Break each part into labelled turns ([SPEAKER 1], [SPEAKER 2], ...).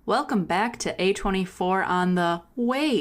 [SPEAKER 1] Welcome back to A24 on the A24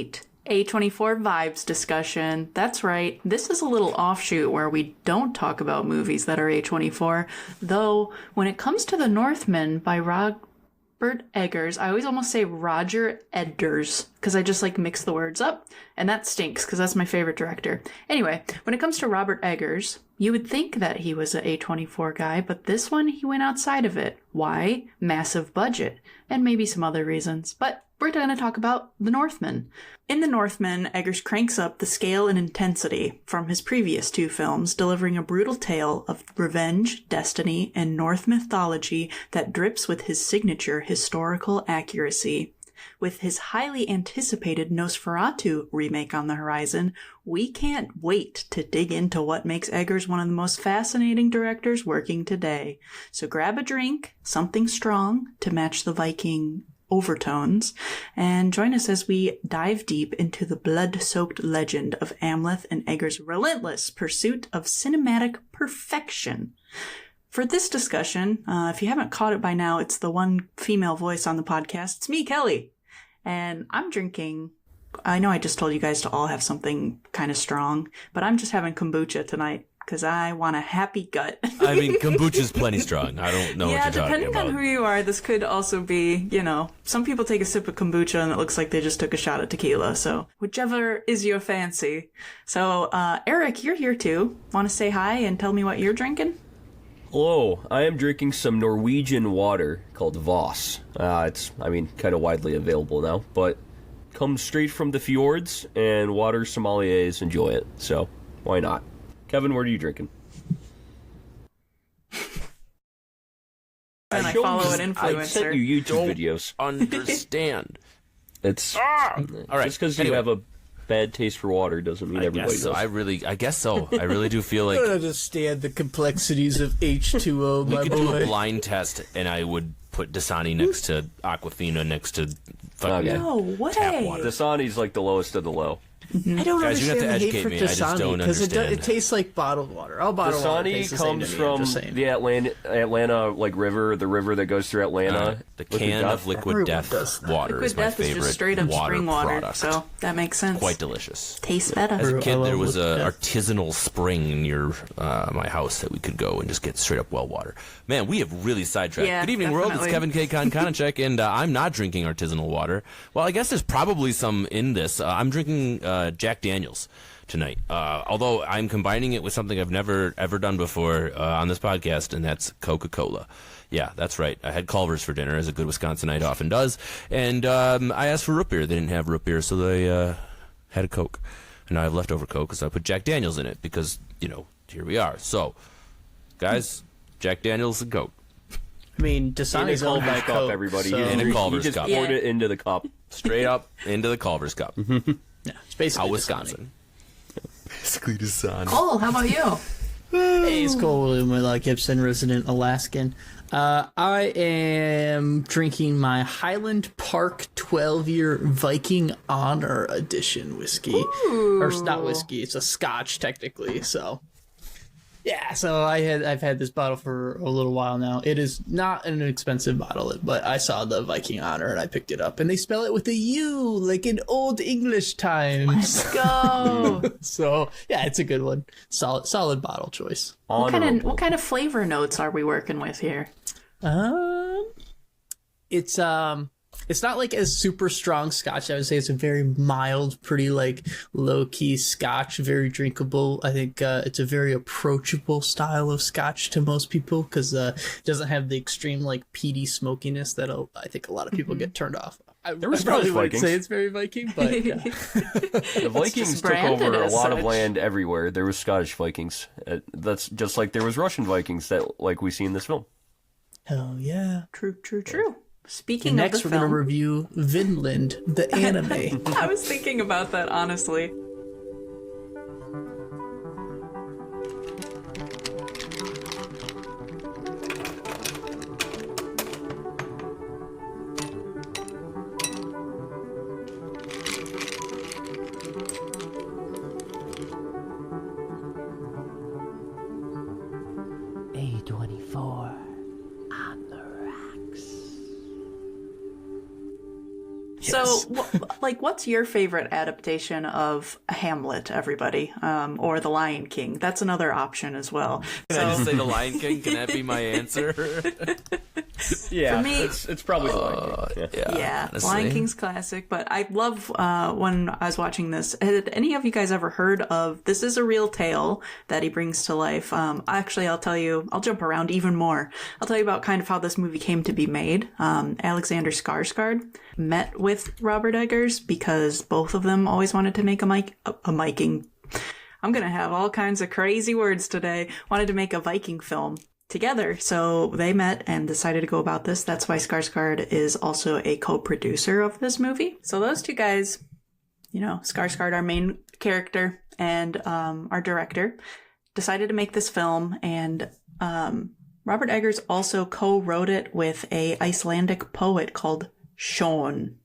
[SPEAKER 1] Vibes Discussion. That's right, this is a little offshoot where we don't talk about movies that are A24, though when it comes to The Northman by Robert Eggers, I always almost say Roger Edgers, because I just mix the words up, and that stinks because that's my favorite director. Anyway, when it comes to Robert Eggers, you would think that he was an A24 guy, but this one, he went outside of it. Why? Massive budget, and maybe some other reasons, but we're going to talk about The Northman. In The Northman, Eggers cranks up the scale and intensity from his previous two films, delivering a brutal tale of revenge, destiny, and North mythology that drips with his signature historical accuracy. With his highly anticipated Nosferatu remake on the horizon, we can't wait to dig into what makes Eggers one of the most fascinating directors working today. So grab a drink, something strong to match the Viking overtones, and join us as we dive deep into the blood-soaked legend of Amleth and Eggers' relentless pursuit of cinematic perfection. For this discussion, if you haven't caught it by now, it's the one female voice on the podcast. It's me, Kelly. And I'm drinking, I know I just told you guys to all have something kind of strong, but I'm just having kombucha tonight because I want a happy gut.
[SPEAKER 2] I mean, kombucha's plenty strong. I don't know what you're talking about.
[SPEAKER 1] Yeah, depending on who you are, this could also be, some people take a sip of kombucha and it looks like they just took a shot of tequila. So whichever is your fancy. So, Eric, you're here too. Want to say hi and tell me what you're drinking?
[SPEAKER 3] Hello, I am drinking some Norwegian water called Voss. It's kind of widely available now, but comes straight from the fjords, and water sommeliers enjoy it, so why not? Kevin, what are you drinking?
[SPEAKER 1] And I follow an influencer.
[SPEAKER 3] I sent you YouTube videos.
[SPEAKER 2] Understand.
[SPEAKER 3] It's
[SPEAKER 2] all right.
[SPEAKER 3] Just because you have a bad taste for water doesn't mean everybody does.
[SPEAKER 2] I guess so. I really do feel like
[SPEAKER 4] I don't understand the complexities of H2O,
[SPEAKER 2] we
[SPEAKER 4] my
[SPEAKER 2] could
[SPEAKER 4] boy.
[SPEAKER 2] do a blind test, and I would put Dasani next to Aquafina next to fucking
[SPEAKER 1] No way.
[SPEAKER 2] tap water.
[SPEAKER 3] Dasani's like the lowest of the low.
[SPEAKER 4] I don't
[SPEAKER 2] Guys, you have
[SPEAKER 4] understand
[SPEAKER 2] to
[SPEAKER 4] the hate
[SPEAKER 2] educate
[SPEAKER 4] for
[SPEAKER 2] me. I just
[SPEAKER 4] Dasani
[SPEAKER 2] don't
[SPEAKER 4] because
[SPEAKER 2] understand.
[SPEAKER 4] it tastes like bottled water. All bottled water
[SPEAKER 3] Dasani
[SPEAKER 4] tastes the same
[SPEAKER 3] comes
[SPEAKER 4] to me, I'm
[SPEAKER 3] from
[SPEAKER 4] just saying.
[SPEAKER 3] the Atlanta river, the river that goes through Atlanta.
[SPEAKER 2] The can of Liquid
[SPEAKER 4] Everyone
[SPEAKER 2] Death
[SPEAKER 4] does that.
[SPEAKER 2] water
[SPEAKER 1] Liquid
[SPEAKER 2] is my
[SPEAKER 1] Death is
[SPEAKER 2] favorite
[SPEAKER 1] just straight up
[SPEAKER 2] water
[SPEAKER 1] spring water,
[SPEAKER 2] product.
[SPEAKER 1] so that makes sense.
[SPEAKER 2] Quite delicious.
[SPEAKER 1] Tastes better.
[SPEAKER 2] As a
[SPEAKER 4] I
[SPEAKER 2] kid,
[SPEAKER 4] love
[SPEAKER 2] there was
[SPEAKER 4] Liquid
[SPEAKER 2] a
[SPEAKER 4] Death.
[SPEAKER 2] artisanal spring near my house that we could go and just get straight up well water. Man, we have really sidetracked.
[SPEAKER 1] Yeah,
[SPEAKER 2] Good evening, world. It's
[SPEAKER 1] definitely.
[SPEAKER 2] Kevin K. Konachek, and I'm not drinking artisanal water. Well, I guess there's probably some in this. I'm drinking Jack Daniels tonight, although I'm combining it with something I've never ever done before on this podcast, and that's Coca-Cola. Yeah, that's right. I had Culver's for dinner, as a good Wisconsinite often does, and I asked for root beer. They didn't have root beer, so they had a Coke. And now I have leftover Coke, so I put Jack Daniels in it because, here we are. So, guys, Jack Daniels and Coke.
[SPEAKER 4] I mean, Dasani's owned by
[SPEAKER 3] cup,
[SPEAKER 4] Coke,
[SPEAKER 3] everybody.
[SPEAKER 4] so
[SPEAKER 2] In a Culver's
[SPEAKER 3] you just
[SPEAKER 2] cup.
[SPEAKER 3] poured
[SPEAKER 1] Yeah.
[SPEAKER 3] it into the cup.
[SPEAKER 2] Straight up into the Culver's cup.
[SPEAKER 4] yeah, it's basically
[SPEAKER 2] How
[SPEAKER 4] Dasani.
[SPEAKER 2] Wisconsin. Basically Dasani.
[SPEAKER 1] Cole, how about you?
[SPEAKER 4] Hey, it's Cole William Gibson, resident Alaskan. I am drinking my Highland Park 12-year Viking Honor Edition whiskey. Or it's not whiskey, it's a scotch technically, so. Yeah, so I've had this bottle for a little while now. It is not an expensive bottle, but I saw the Viking Honor and I picked it up. And they spell it with a U, like in Old English times.
[SPEAKER 1] Let's go.
[SPEAKER 4] So, yeah, it's a good one. Solid bottle choice.
[SPEAKER 1] What kind of flavor notes are we working with here?
[SPEAKER 4] It's not like a super strong scotch. I would say it's a very mild, pretty low key scotch, very drinkable. I think it's a very approachable style of scotch to most people because it doesn't have the extreme peaty smokiness that I think a lot of people get turned off. I
[SPEAKER 3] were Scottish
[SPEAKER 4] probably wouldn't
[SPEAKER 3] Vikings.
[SPEAKER 4] say it's very Viking, but yeah.
[SPEAKER 3] The Vikings
[SPEAKER 1] just
[SPEAKER 3] took
[SPEAKER 1] branded
[SPEAKER 3] over a
[SPEAKER 1] as
[SPEAKER 3] lot of
[SPEAKER 1] such.
[SPEAKER 3] land everywhere. There was Scottish Vikings. That's just like there was Russian Vikings that we see in this film.
[SPEAKER 4] Hell yeah.
[SPEAKER 1] True. Speaking
[SPEAKER 4] Next,
[SPEAKER 1] of the
[SPEAKER 4] we're going to
[SPEAKER 1] film,
[SPEAKER 4] review Vinland, the anime.
[SPEAKER 1] I was thinking about that, honestly.
[SPEAKER 4] A24 on the rocks.
[SPEAKER 1] So, what's your favorite adaptation of Hamlet, everybody? Or The Lion King? That's another option as well.
[SPEAKER 2] Can I just say The Lion King? Can that be my answer?
[SPEAKER 3] Yeah,
[SPEAKER 1] For me,
[SPEAKER 3] it's probably The Lion King.
[SPEAKER 1] Yeah,
[SPEAKER 2] honestly.
[SPEAKER 1] Lion King's classic, but I love when I was watching this. Had any of you guys ever heard of This Is a Real Tale that he brings to life? Actually, I'll tell you, I'll jump around even more. I'll tell you about kind of how this movie came to be made. Alexander Skarsgård met with Robert Eggers because both of them always wanted to make a Viking. I'm going to have all kinds of crazy words today. Wanted to make a Viking film together. So they met and decided to go about this. That's why Skarsgård is also a co-producer of this movie. So those two guys, Skarsgård, our main character, and our director, decided to make this film. And Robert Eggers also co-wrote it with a Icelandic poet called Sjón,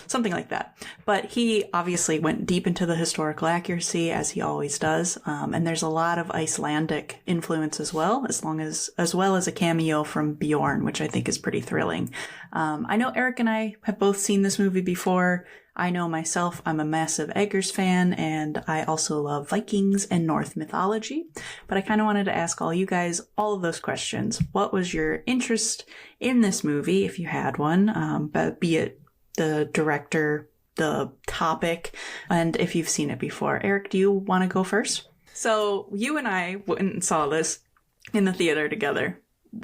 [SPEAKER 1] something like that. But he obviously went deep into the historical accuracy, as he always does. And there's a lot of Icelandic influence as well as a cameo from Bjorn, which I think is pretty thrilling. I know Eric and I have both seen this movie before. I know myself, I'm a massive Eggers fan, and I also love Vikings and Norse mythology. But I kind of wanted to ask all you guys all of those questions. What was your interest in this movie, if you had one, be it the director, the topic, and if you've seen it before? Eric, do you want to go first? So you and I went and saw this in the theater together.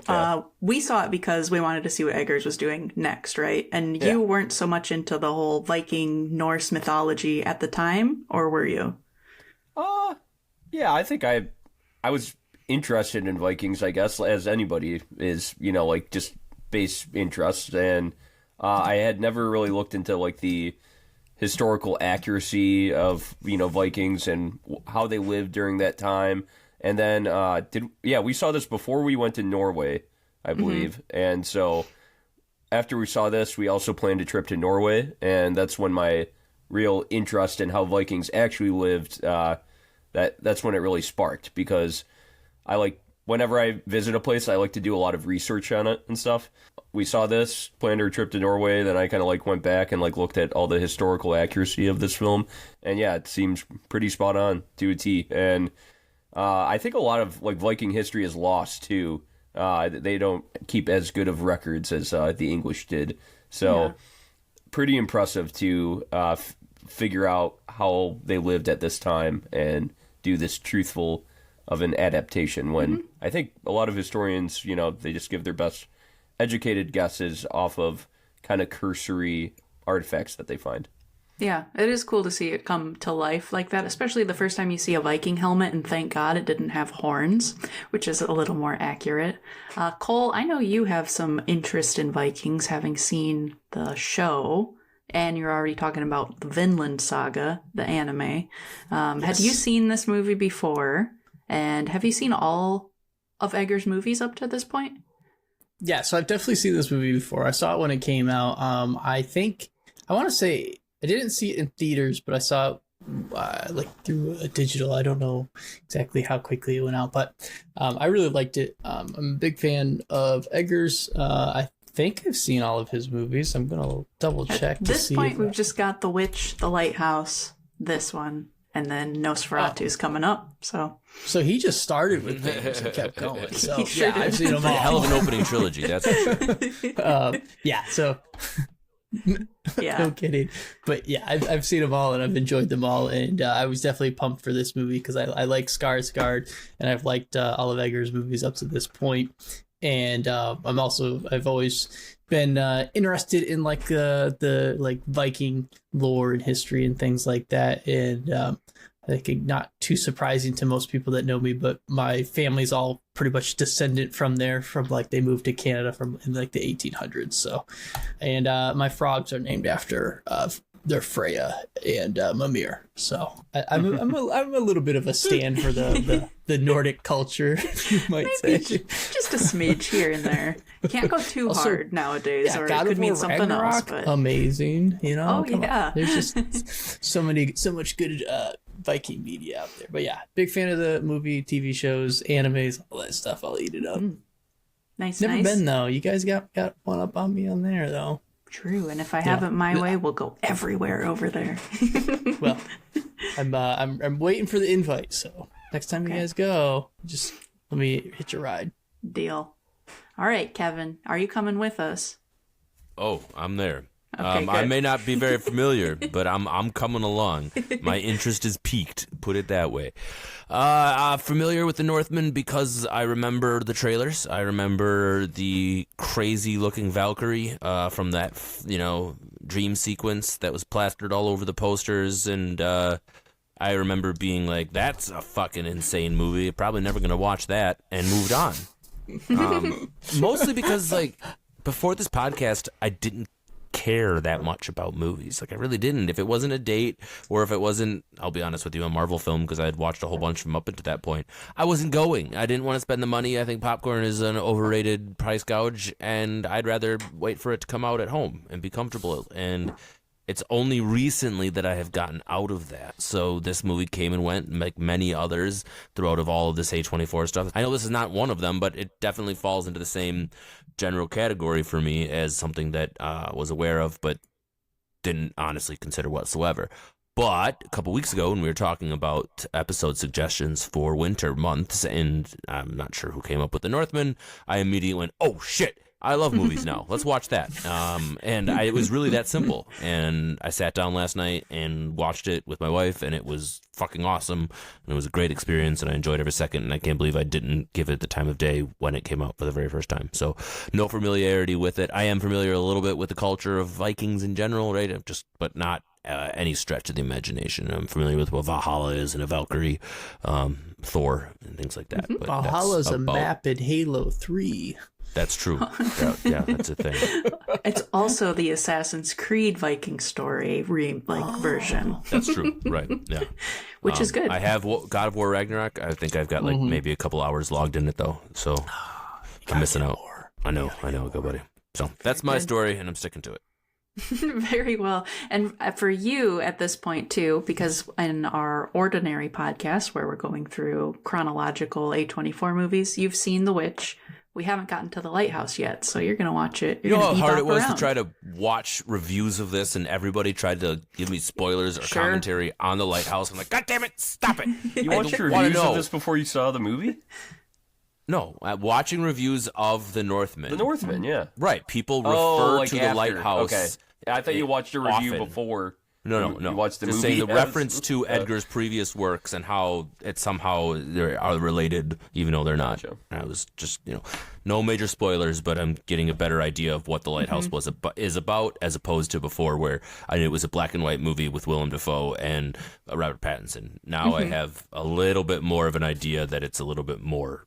[SPEAKER 1] Yeah. We saw it because we wanted to see what Eggers was doing next, right? And you weren't so much into the whole Viking Norse mythology at the time, or were you?
[SPEAKER 3] Yeah, I think I was interested in Vikings, I guess, as anybody is, just base interest. And I had never really looked into, the historical accuracy of, Vikings and how they lived during that time. And then, we saw this before we went to Norway, I believe. Mm-hmm. And so after we saw this, we also planned a trip to Norway. And that's when my real interest in how Vikings actually lived, that's when it really sparked. Because whenever I visit a place, I like to do a lot of research on it and stuff. We saw this, planned our trip to Norway, then I kind of went back and looked at all the historical accuracy of this film. And yeah, it seems pretty spot on to a T. And I think a lot of Viking history is lost too. They don't keep as good of records as the English did. So pretty impressive to figure out how they lived at this time and do this truthful of an adaptation when I think a lot of historians, they just give their best educated guesses off of kind of cursory artifacts that they find.
[SPEAKER 1] Yeah, it is cool to see it come to life like that, especially the first time you see a Viking helmet, and thank God it didn't have horns, which is a little more accurate. Cole, I know you have some interest in Vikings, having seen the show, and you're already talking about the Vinland Saga, the anime. Yes. Had you seen this movie before, and have you seen all of Eggers' movies up to this point?
[SPEAKER 4] Yeah, so I've definitely seen this movie before. I saw it when it came out. I want to say I didn't see it in theaters, but I saw it through a digital. I don't know exactly how quickly it went out, but I really liked it. I'm a big fan of Eggers. I think I've seen all of his movies. I'm gonna double check.
[SPEAKER 1] At this point, we've just got The Witch, The Lighthouse, this one, and then Nosferatu's coming up. So
[SPEAKER 4] he just started with things and kept going. So
[SPEAKER 1] he sure did.
[SPEAKER 4] I've seen them all.
[SPEAKER 2] Hell of an opening trilogy, that's for sure.
[SPEAKER 4] So.
[SPEAKER 1] Yeah,
[SPEAKER 4] no kidding. But yeah, I've seen them all and I've enjoyed them all, and I was definitely pumped for this movie because I like Skarsgård and I've liked all of Eggers' movies up to this point. And I've always been interested in the Viking lore and history and things like that. And I think not too surprising to most people that know me, but my family's all pretty much descendant from there. From they moved to Canada in the 1800s. So, and my frogs are named after they're Freya and Mimir. So I'm a little bit of a stand for the Nordic culture, you might
[SPEAKER 1] Maybe
[SPEAKER 4] say.
[SPEAKER 1] Just a smooch here and there. Can't go too hard nowadays, or it could mean something else. But
[SPEAKER 4] amazing,
[SPEAKER 1] Oh yeah,
[SPEAKER 4] there's just so much good Viking media out there. But yeah, big fan of the movie, TV shows, animes, all that stuff. I'll eat it up.
[SPEAKER 1] Nice.
[SPEAKER 4] Never been though. You guys got one up on me on there though.
[SPEAKER 1] True, and if I have it my way, we'll go everywhere over there.
[SPEAKER 4] Well, I'm waiting for the invite, so next time you guys go, just let me hitch a ride.
[SPEAKER 1] Deal. All right, Kevin, are you coming with us?
[SPEAKER 2] Oh, I'm there.
[SPEAKER 1] Okay,
[SPEAKER 2] I
[SPEAKER 1] good.
[SPEAKER 2] may not be very familiar, but I'm coming along. My interest is piqued, put it that way. Familiar with the Northman because I remember the trailers. I remember the crazy-looking Valkyrie from that, dream sequence that was plastered all over the posters, and I remember being like, "That's a fucking insane movie. Probably never gonna watch that," and moved on. Mostly because, before this podcast, I didn't care that much about movies. I really didn't. If it wasn't a date, or if it wasn't, I'll be honest with you, a Marvel film, because I had watched a whole bunch from up until that point, I wasn't going. I didn't want to spend the money. I think popcorn is an overrated price gouge, and I'd rather wait for it to come out at home and be comfortable. And it's only recently that I have gotten out of that. So this movie came and went, like many others, throughout of all of this A24 stuff. I know this is not one of them, but it definitely falls into the same general category for me as something that was aware of, but didn't honestly consider whatsoever. But a couple weeks ago, when we were talking about episode suggestions for winter months, and I'm not sure who came up with the Northman, I immediately went, "Oh shit, I love movies now. Let's watch that." It was really that simple. And I sat down last night and watched it with my wife, and it was fucking awesome. And it was a great experience, and I enjoyed every second. And I can't believe I didn't give it the time of day when it came out for the very first time. So no familiarity with it. I am familiar a little bit with the culture of Vikings in general, right? But not any stretch of the imagination. I'm familiar with what Valhalla is and a Valkyrie, Thor, and things like that. But
[SPEAKER 4] Valhalla's
[SPEAKER 2] that's
[SPEAKER 4] a map in Halo 3.
[SPEAKER 2] That's true. Yeah, that's a thing.
[SPEAKER 1] It's also the Assassin's Creed Viking story version.
[SPEAKER 2] That's true. Right. Yeah.
[SPEAKER 1] Which is good.
[SPEAKER 2] I have God of War Ragnarok. I think I've got maybe a couple hours logged in it though. So I'm missing out. I know. Go buddy. So that's my story, and I'm sticking to it.
[SPEAKER 1] Very well. And for you at this point too, because in our ordinary podcast where we're going through chronological A24 movies, you've seen The Witch. We haven't gotten to The Lighthouse yet, so you're going to watch it.
[SPEAKER 2] You know how hard it was to try to watch reviews of this, and everybody tried to give me spoilers or commentary on The Lighthouse. I'm like, God damn it, stop it.
[SPEAKER 3] You watched reviews of this before you saw the movie?
[SPEAKER 2] No, watching reviews of The Northman.
[SPEAKER 3] The Northman, yeah.
[SPEAKER 2] Right, people refer to
[SPEAKER 3] after.
[SPEAKER 2] The Lighthouse.
[SPEAKER 3] Okay. I thought you watched a review
[SPEAKER 2] often.
[SPEAKER 3] before.
[SPEAKER 2] No.
[SPEAKER 3] You watched the
[SPEAKER 2] Just
[SPEAKER 3] movie.
[SPEAKER 2] saying the reference to Edgar's previous works and how it somehow they are related, even though they're not.
[SPEAKER 3] Gotcha.
[SPEAKER 2] I was just, no major spoilers, but I'm getting a better idea of what The Lighthouse is about, as opposed to before, where I knew it was a black and white movie with Willem Dafoe and Robert Pattinson. Now I have a little bit more of an idea that it's a little bit more.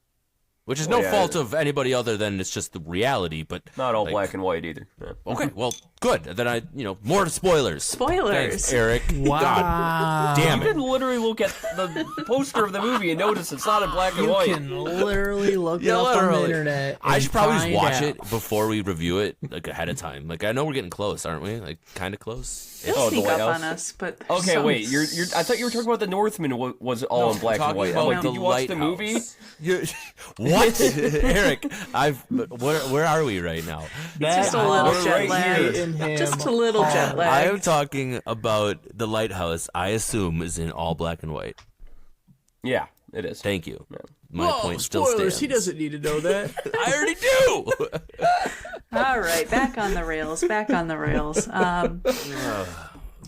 [SPEAKER 2] Which is no fault of anybody other than it's just the reality, but
[SPEAKER 3] not all black and white either. Yeah.
[SPEAKER 2] Okay, well, good. Then more spoilers. Thanks, Eric.
[SPEAKER 4] Wow.
[SPEAKER 2] God damn
[SPEAKER 3] You
[SPEAKER 2] it.
[SPEAKER 3] can literally look at the poster of the movie and notice it's not in black and white.
[SPEAKER 4] You can literally look it up on the internet.
[SPEAKER 2] I should probably just watch
[SPEAKER 4] out.
[SPEAKER 2] it before we review it, ahead of time. I know we're getting close, aren't we? Kind of close.
[SPEAKER 1] It'll sneak
[SPEAKER 3] The
[SPEAKER 1] up
[SPEAKER 3] Lighthouse?
[SPEAKER 1] on us, but
[SPEAKER 3] Okay, wait. You're. I thought you were talking about the Northman. Was all in black and white. I'm like, did you watch the movie?
[SPEAKER 2] What, Eric? Where are we right now?
[SPEAKER 1] just a little
[SPEAKER 3] We're
[SPEAKER 1] jet
[SPEAKER 3] right
[SPEAKER 1] lag.
[SPEAKER 3] here.
[SPEAKER 1] Just a little jet
[SPEAKER 2] I
[SPEAKER 1] lag.
[SPEAKER 2] am talking about The Lighthouse. I assume is in all black and white.
[SPEAKER 3] Yeah, it is.
[SPEAKER 2] Thank you.
[SPEAKER 3] Yeah.
[SPEAKER 2] My point still
[SPEAKER 4] spoilers.
[SPEAKER 2] stands.
[SPEAKER 4] He doesn't need to know that.
[SPEAKER 2] I already do.
[SPEAKER 1] All right, back on the rails.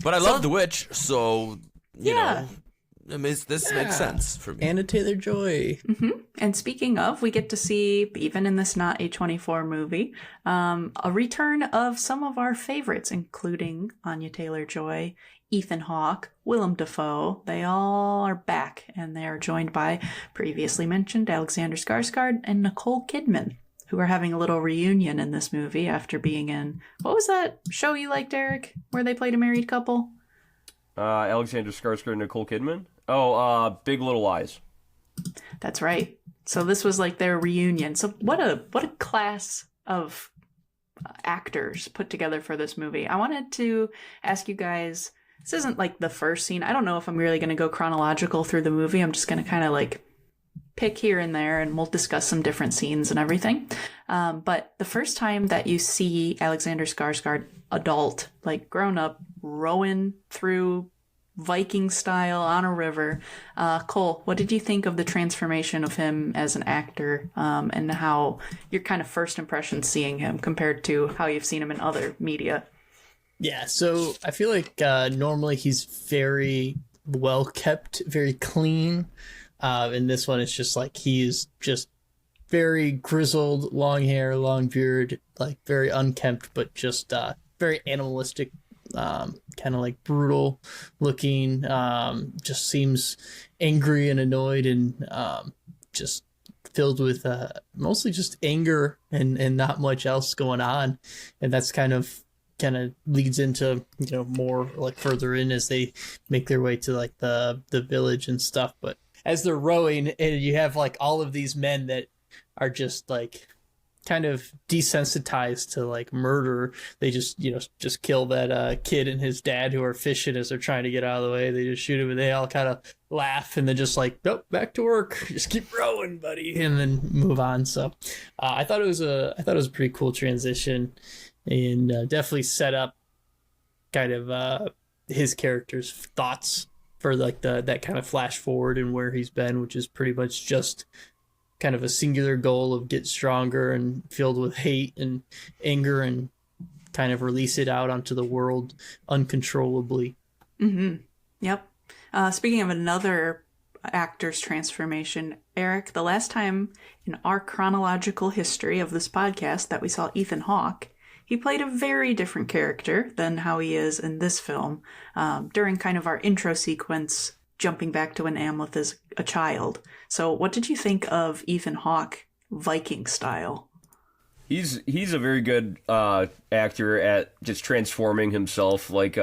[SPEAKER 2] But I love The Witch, so you
[SPEAKER 1] Yeah.
[SPEAKER 2] know, this makes sense for me.
[SPEAKER 4] Anya Taylor-Joy.
[SPEAKER 1] And speaking of, we get to see, even in this not A24 movie, a return of some of our favorites, including Anya Taylor-Joy, Ethan Hawke, Willem Dafoe. They all are back, and they are joined by previously mentioned Alexander Skarsgård and Nicole Kidman, who are having a little reunion in this movie after being in, what was that show you liked, Eric, where they played a married couple?
[SPEAKER 3] Alexander Skarsgård and Nicole Kidman. Oh, Big Little Lies.
[SPEAKER 1] That's right. So this was like their reunion. So what a class of actors put together for this movie. I wanted to ask you guys, this isn't like the first scene. I don't know if I'm really going to go chronological through the movie. I'm just going to kind of pick here and there, and we'll discuss some different scenes and everything. But the first time that you see Alexander Skarsgård adult, like grown up, rowing through Viking style on a river, Cole, what did you think of the transformation of him as an actor, and how your kind of first impression seeing him compared to how you've seen him in other media?
[SPEAKER 4] Yeah, so I feel like normally he's very well kept, very clean. In this one, it's just like he's just very grizzled, long hair, long beard, like very unkempt, but just very animalistic, kind of like brutal looking. Just seems angry and annoyed, and just filled with mostly just anger and not much else going on. And that's kind of leads into, more like further in as they make their way to like the village and stuff. But as they're rowing, and you have like all of these men that are just like kind of desensitized to like murder. They just kill that kid and his dad who are fishing as they're trying to get out of the way. They just shoot him, and they all kind of laugh, and then just like, nope, back to work. Just keep rowing, buddy, and then move on. So I thought it was a pretty cool transition, and definitely set up kind of his character's thoughts for like that kind of flash forward and where he's been, which is pretty much just kind of a singular goal of get stronger and filled with hate and anger and kind of release it out onto the world uncontrollably.
[SPEAKER 1] Mm-hmm. Yep. Speaking of another actor's transformation, Eric, the last time in our chronological history of this podcast that we saw Ethan Hawke, he played a very different character than how he is in this film, during kind of our intro sequence, jumping back to when Amleth is a child. So what did you think of Ethan Hawke Viking style?
[SPEAKER 3] He's a very good actor at just transforming himself, like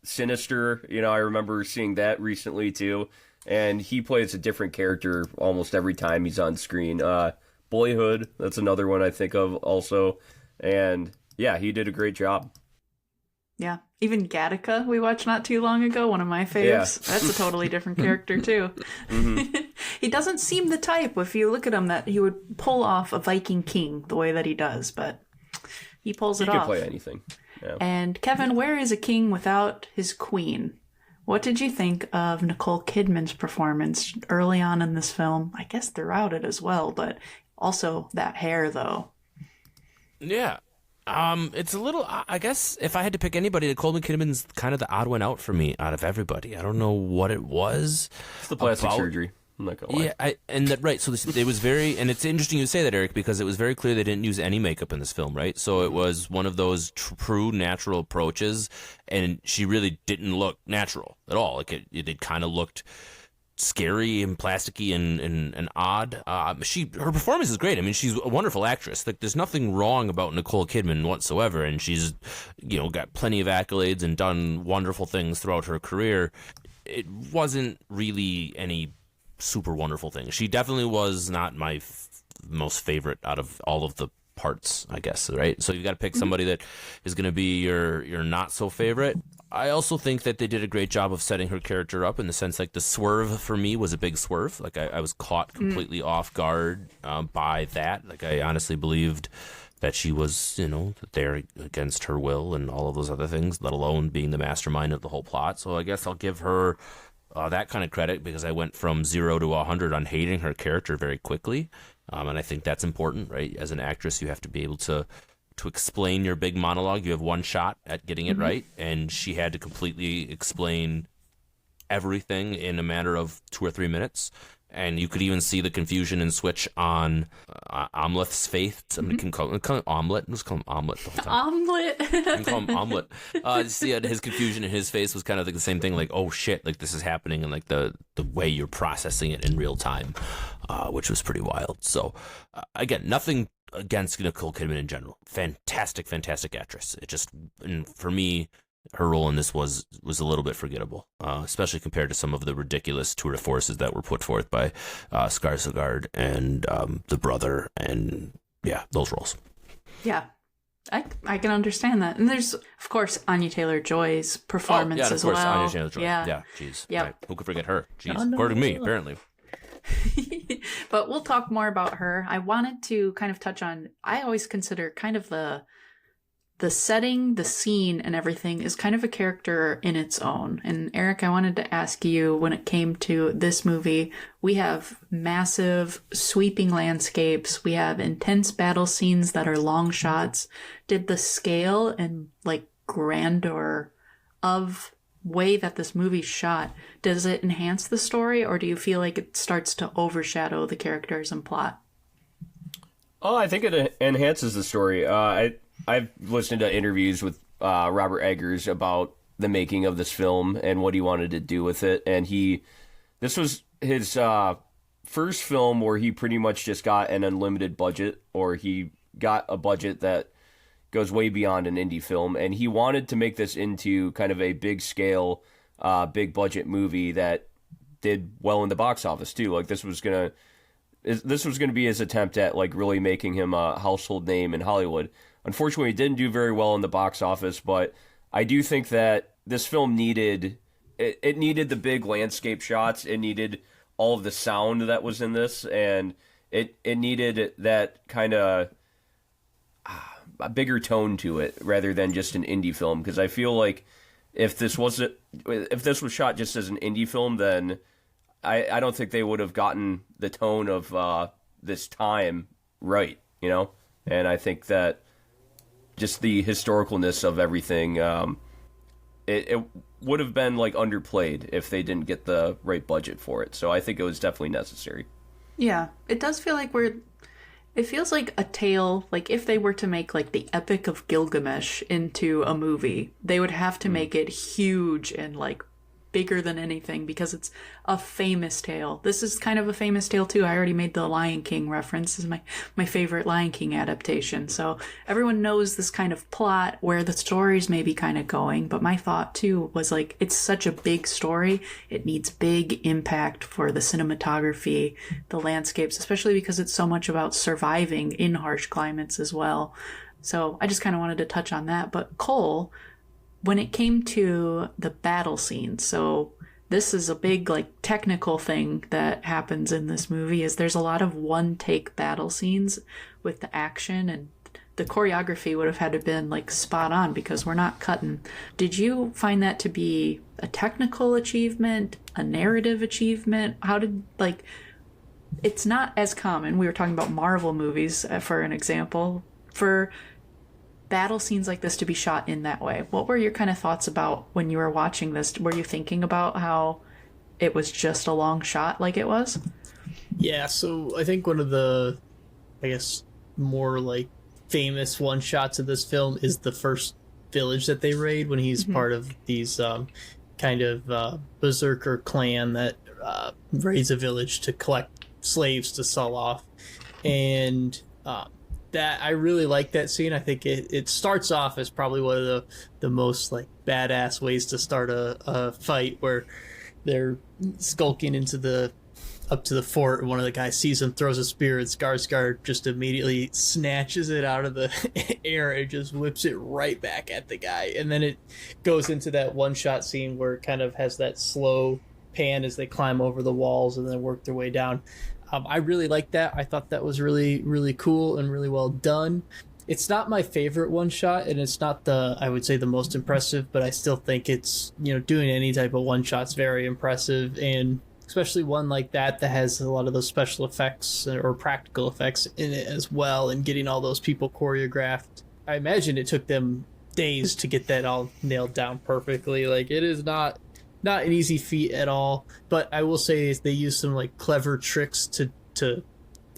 [SPEAKER 3] Sinister. I remember seeing that recently too, and he plays a different character almost every time he's on screen. Boyhood, that's another one I think of also, and yeah, he did a great job.
[SPEAKER 1] Yeah. Even Gattaca we watched not too long ago, one of my faves. Yeah. That's a totally different character too. Mm-hmm. He doesn't seem the type, if you look at him, that he would pull off a Viking king the way that he does, but he pulls it off.
[SPEAKER 3] He can play anything. Yeah.
[SPEAKER 1] And Kevin, where is a king without his queen? What did you think of Nicole Kidman's performance early on in this film? I guess throughout it as well, but also that hair though.
[SPEAKER 2] Yeah. It's a little, I guess if I had to pick anybody, Nicole Kidman's kind of the odd one out for me out of everybody. I don't know what it was.
[SPEAKER 3] It's the plastic surgery. I'm not gonna lie.
[SPEAKER 2] Yeah, right. So it was very, and it's interesting you say that, Eric, because it was very clear they didn't use any makeup in this film, right? So it was one of those true natural approaches, and she really didn't look natural at all. Like it kind of looked scary and plasticky and odd. Her performance is great. I mean, she's a wonderful actress. Like, there's nothing wrong about Nicole Kidman whatsoever, and she's got plenty of accolades and done wonderful things throughout her career. It wasn't really any super wonderful thing. She definitely was not my most favorite out of all of the parts, I guess, right? So you've got to pick somebody that is going to be your not so favorite. I also think that they did a great job of setting her character up in the sense, like, the swerve for me was a big swerve. Like, I was caught completely off guard by that. Like, I honestly believed that she was, there against her will and all of those other things, let alone being the mastermind of the whole plot. So I guess I'll give her that kind of credit, because I went from 0 to 100 on hating her character very quickly. And I think that's important, right? As an actress, you have to be able to explain your big monologue. You have one shot at getting it right, and she had to completely explain everything in a matter of 2 or 3 minutes. And you could even see the confusion and switch on Amleth's face. Somebody can call him Omelet. Let's call him Omelet the whole time.
[SPEAKER 1] Omelet.
[SPEAKER 2] I can call him Omelet. See, his confusion in his face was kind of like the same thing, like, oh shit, like this is happening, and like the way you're processing it in real time, which was pretty wild. So, again, nothing against Nicole Kidman in general. Fantastic actress. It just, and for me, her role in this was a little bit forgettable, especially compared to some of the ridiculous tour de forces that were put forth by Skarsgård and the brother, and those roles.
[SPEAKER 1] Yeah, I can understand that. And there's, of course, Anya Taylor-Joy's performance as well.
[SPEAKER 2] Anya Taylor-Joy.
[SPEAKER 1] Yeah,
[SPEAKER 2] yeah, jeez.
[SPEAKER 1] Yep.
[SPEAKER 2] Right. Who could forget her? Jeez, according to me, apparently.
[SPEAKER 1] But we'll talk more about her. I wanted to kind of touch on, I always consider kind of the setting, the scene, and everything is kind of a character in its own. And Eric, I wanted to ask you, when it came to this movie, we have massive sweeping landscapes. We have intense battle scenes that are long shots. Did the scale and like grandeur of way that this movie's shot, does it enhance the story, or do you feel like it starts to overshadow the characters and plot?
[SPEAKER 3] Oh, I think it enhances the story. I've listened to interviews with Robert Eggers about the making of this film and what he wanted to do with it, and this was his first film where he pretty much just got an unlimited budget, or he got a budget that goes way beyond an indie film, and he wanted to make this into kind of a big scale, big budget movie that did well in the box office too. Like this was gonna be his attempt at like really making him a household name in Hollywood. Unfortunately, it didn't do very well in the box office, but I do think that this film needed the big landscape shots. It needed all of the sound that was in this, and it needed that kind of a bigger tone to it rather than just an indie film. Because I feel like if this was shot just as an indie film, then I don't think they would have gotten the tone of this time right, you know? And I think that just the historicalness of everything, it would have been like underplayed if they didn't get the right budget for it. So I think it was definitely necessary.
[SPEAKER 1] Yeah, it does feel like it feels like a tale, like if they were to make like the Epic of Gilgamesh into a movie, they would have to make it huge and like bigger than anything because it's a famous tale. This is kind of a famous tale too. I already made the Lion King reference. This is my favorite Lion King adaptation. So everyone knows this kind of plot where the stories may be kind of going. But my thought too was like, it's such a big story. It needs big impact for the cinematography, the landscapes, especially because it's so much about surviving in harsh climates as well. So I just kind of wanted to touch on that. But Cole, when it came to the battle scenes, so this is a big like technical thing that happens in this movie, is there's a lot of one take battle scenes with the action, and the choreography would have had to have been like spot on because we're not cutting. Did you find that to be a technical achievement, a narrative achievement? How did, like, it's not as common. We were talking about Marvel movies for an example, for battle scenes like this to be shot in that way. What were your kind of thoughts about when you were watching this? Were you thinking about how it was just a long shot like it was?
[SPEAKER 4] Yeah, so I think one of the, I guess, more like famous one shots of this film is the first village that they raid when he's part of these kind of berserker clan that raids a village to collect slaves to sell off. And that I really like that scene. I think it starts off as probably one of the most like badass ways to start a fight, where they're skulking up to the fort, and one of the guys sees him, throws a spear, and Skarsgård just immediately snatches it out of the air and just whips it right back at the guy. And then it goes into that one shot scene where it kind of has that slow pan as they climb over the walls and then work their way down. I really like that. I thought that was really, really cool and really well done. It's not my favorite one shot, and it's not I would say the most impressive, but I still think it's, doing any type of one shot's very impressive, and especially one like that has a lot of those special effects or practical effects in it as well, and getting all those people choreographed. I imagine it took them days to get that all nailed down perfectly. Like, it is not an easy feat at all, but I will say they use some like clever tricks to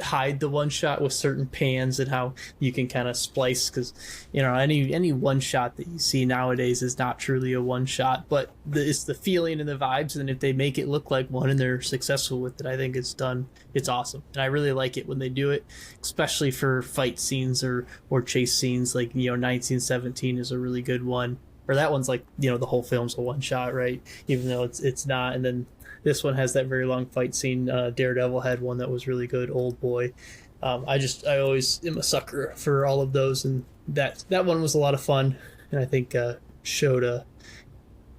[SPEAKER 4] hide the one shot with certain pans and how you can kind of splice, because any one shot that you see nowadays is not truly a one shot, but it's the feeling and the vibes, and if they make it look like one and they're successful with it, I think it's awesome. And I really like it when they do it, especially for fight scenes or chase scenes. Like 1917 is a really good one. Or that one's like, the whole film's a one shot, right? Even though it's not. And then this one has that very long fight scene. Daredevil had one that was really good, Old Boy. I always am a sucker for all of those, and that one was a lot of fun, and I think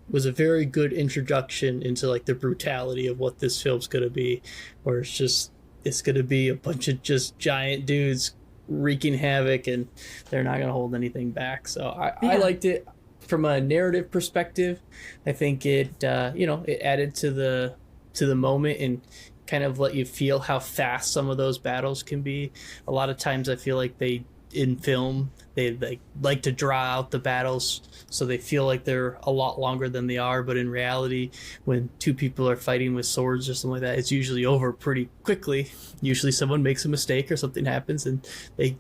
[SPEAKER 4] was a very good introduction into like the brutality of what this film's gonna be, where it's just it's going to be a bunch of just giant dudes wreaking havoc, and they're not going to hold anything back. So I liked it from a narrative perspective. I think it it added to the moment and kind of let you feel how fast some of those battles can be. A lot of times I feel like in film they like to draw out the battles so they feel like they're a lot longer than they are, but in reality, when two people are fighting with swords or something like that, it's usually over pretty quickly. Usually someone makes a mistake or something happens and they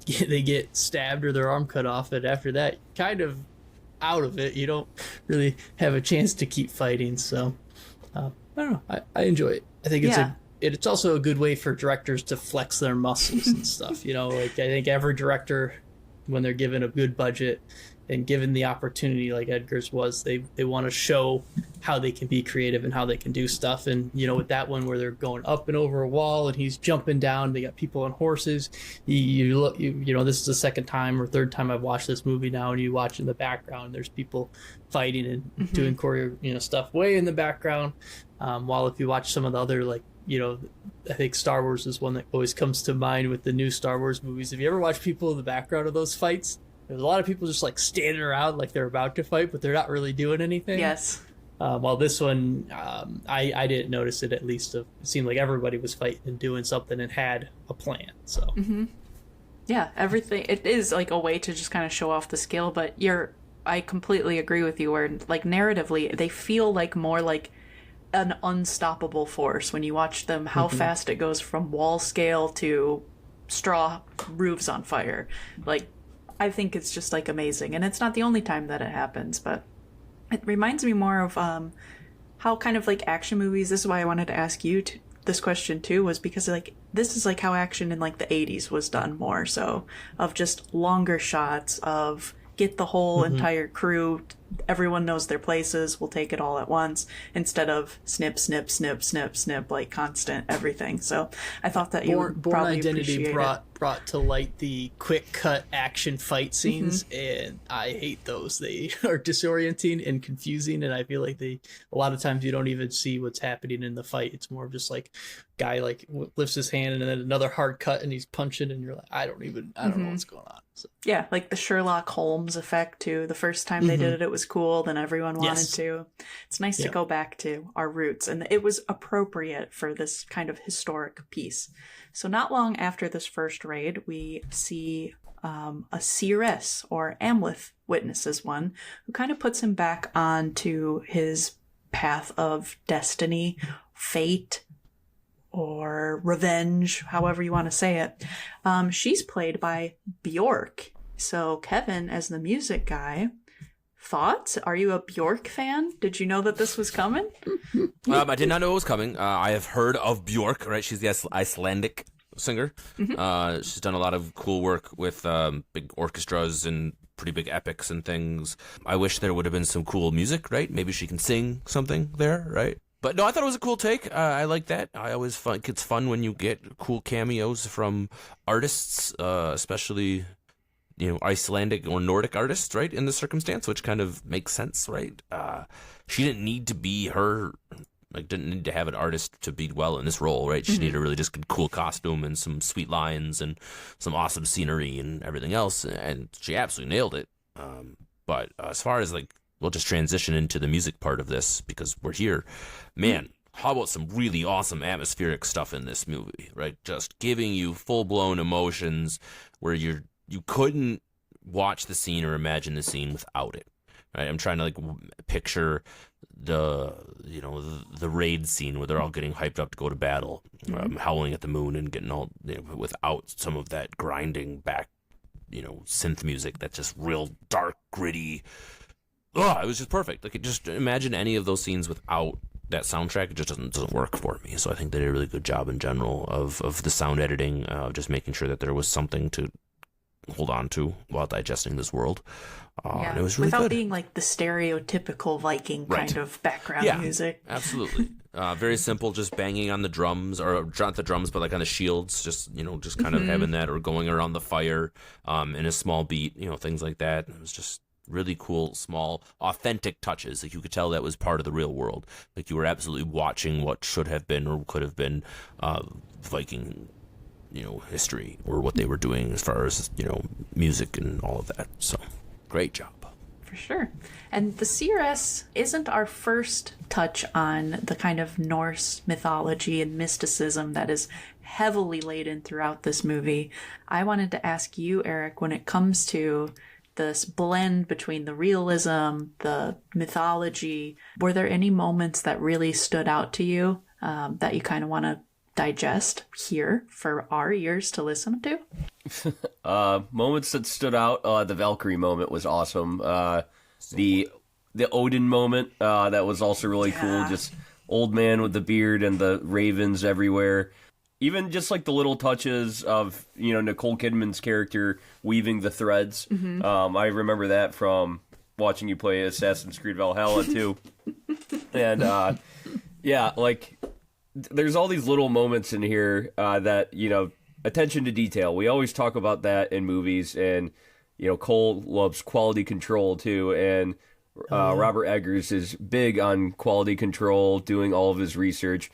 [SPEAKER 4] get stabbed or their arm cut off, and after that, kind of out of it. You don't really have a chance to keep fighting. So I don't know, I enjoy it. I think it's also a good way for directors to flex their muscles and stuff. Like I think every director, when they're given a good budget and given the opportunity like Edgar's was, they want to show how they can be creative and how they can do stuff. And with that one where they're going up and over a wall and he's jumping down, they got people on horses. You look, this is the second time or third time I've watched this movie now, and you watch in the background, there's people fighting and doing choreo, stuff way in the background. While if you watch some of the other I think Star Wars is one that always comes to mind with the new Star Wars movies. Have you ever watched people in the background of those fights? There's a lot of people just like standing around like they're about to fight, but they're not really doing anything.
[SPEAKER 1] Yes.
[SPEAKER 4] While this one, I didn't notice it, at least. It seemed like everybody was fighting and doing something and had a plan. So.
[SPEAKER 1] Yeah, everything. It is like a way to just kind of show off the skill, but I completely agree with you where like narratively, they feel like more like an unstoppable force when you watch them, how fast it goes from wall scale to straw roofs on fire. Like, I think it's just like amazing, and it's not the only time that it happens, but it reminds me more of how kind of like action movies, this is why I wanted to ask you this question too, was because like this is like how action in like the 80s was done more so, of just longer shots of get the whole entire crew, everyone knows their places, we'll take it all at once, instead of snip, snip, snip, snip, snip, like constant everything. So I thought that you would
[SPEAKER 4] Born
[SPEAKER 1] probably
[SPEAKER 4] Identity
[SPEAKER 1] appreciate
[SPEAKER 4] brought to light the quick cut action fight scenes, and I hate those. They are disorienting and confusing, and I feel like a lot of times you don't even see what's happening in the fight. It's more of just like guy like lifts his hand and then another hard cut and he's punching and you're like, I don't know what's going on. So.
[SPEAKER 1] Yeah, like the Sherlock Holmes effect too. The first time they did it, it was cool. Then everyone wanted to. It's nice to go back to our roots, and it was appropriate for this kind of historic piece. So not long after this first raid, we see a seeress, or Amleth witnesses one, who kind of puts him back onto his path of destiny, fate, or revenge, however you want to say it. She's played by Bjork. So Kevin, as the music guy, thoughts? Are you a Bjork fan? Did you know that this was coming?
[SPEAKER 2] I did not know it was coming. I have heard of Bjork, right? She's the Icelandic singer. She's done a lot of cool work with big orchestras and pretty big epics and things. I wish there would have been some cool music, right? Maybe she can sing something there, right? But no, I thought it was a cool take. I like that. I always think it's fun when you get cool cameos from artists, especially, Icelandic or Nordic artists, right, in this circumstance, which kind of makes sense, right? She didn't need to be didn't need to have an artist to be well in this role, right? She needed a really just good, cool costume and some sweet lines and some awesome scenery and everything else, and she absolutely nailed it. But as far as we'll just transition into the music part of this because we're here. Man, how about some really awesome atmospheric stuff in this movie, right? Just giving you full-blown emotions where you couldn't watch the scene or imagine the scene without it, right? I'm trying to picture the raid scene where they're all getting hyped up to go to battle, howling at the moon and getting all, without some of that grinding back, synth music that's just real dark, gritty. Oh, it was just perfect. Just imagine any of those scenes without that soundtrack. It just doesn't work for me. So I think they did a really good job in general of the sound editing, just making sure that there was something to hold on to while digesting this world. And it was really
[SPEAKER 1] without
[SPEAKER 2] good.
[SPEAKER 1] being like the stereotypical Viking kind of background music.
[SPEAKER 2] Absolutely. Very simple, just banging on the drums, or not the drums, but on the shields, just kind of having that, or going around the fire in a small beat, things like that. It was just really cool, small, authentic touches. Like you could tell that was part of the real world. Like you were absolutely watching what should have been or could have been Viking, history, or what they were doing as far as, music and all of that. So great job.
[SPEAKER 1] For sure. And the CRS isn't our first touch on the kind of Norse mythology and mysticism that is heavily laden throughout this movie. I wanted to ask you, Eric, when it comes to this blend between the realism, the mythology, were there any moments that really stood out to you that you kind of want to digest here for our ears to listen to?
[SPEAKER 3] Moments that stood out, the Valkyrie moment was awesome. The Odin moment, that was also really cool. Just old man with the beard and the ravens everywhere. Even just like the little touches of, Nicole Kidman's character weaving the threads. Mm-hmm. I remember that from watching you play Assassin's Creed Valhalla too. And there's all these little moments in here that, attention to detail. We always talk about that in movies, and, Cole loves quality control too, and Robert Eggers is big on quality control, doing all of his research.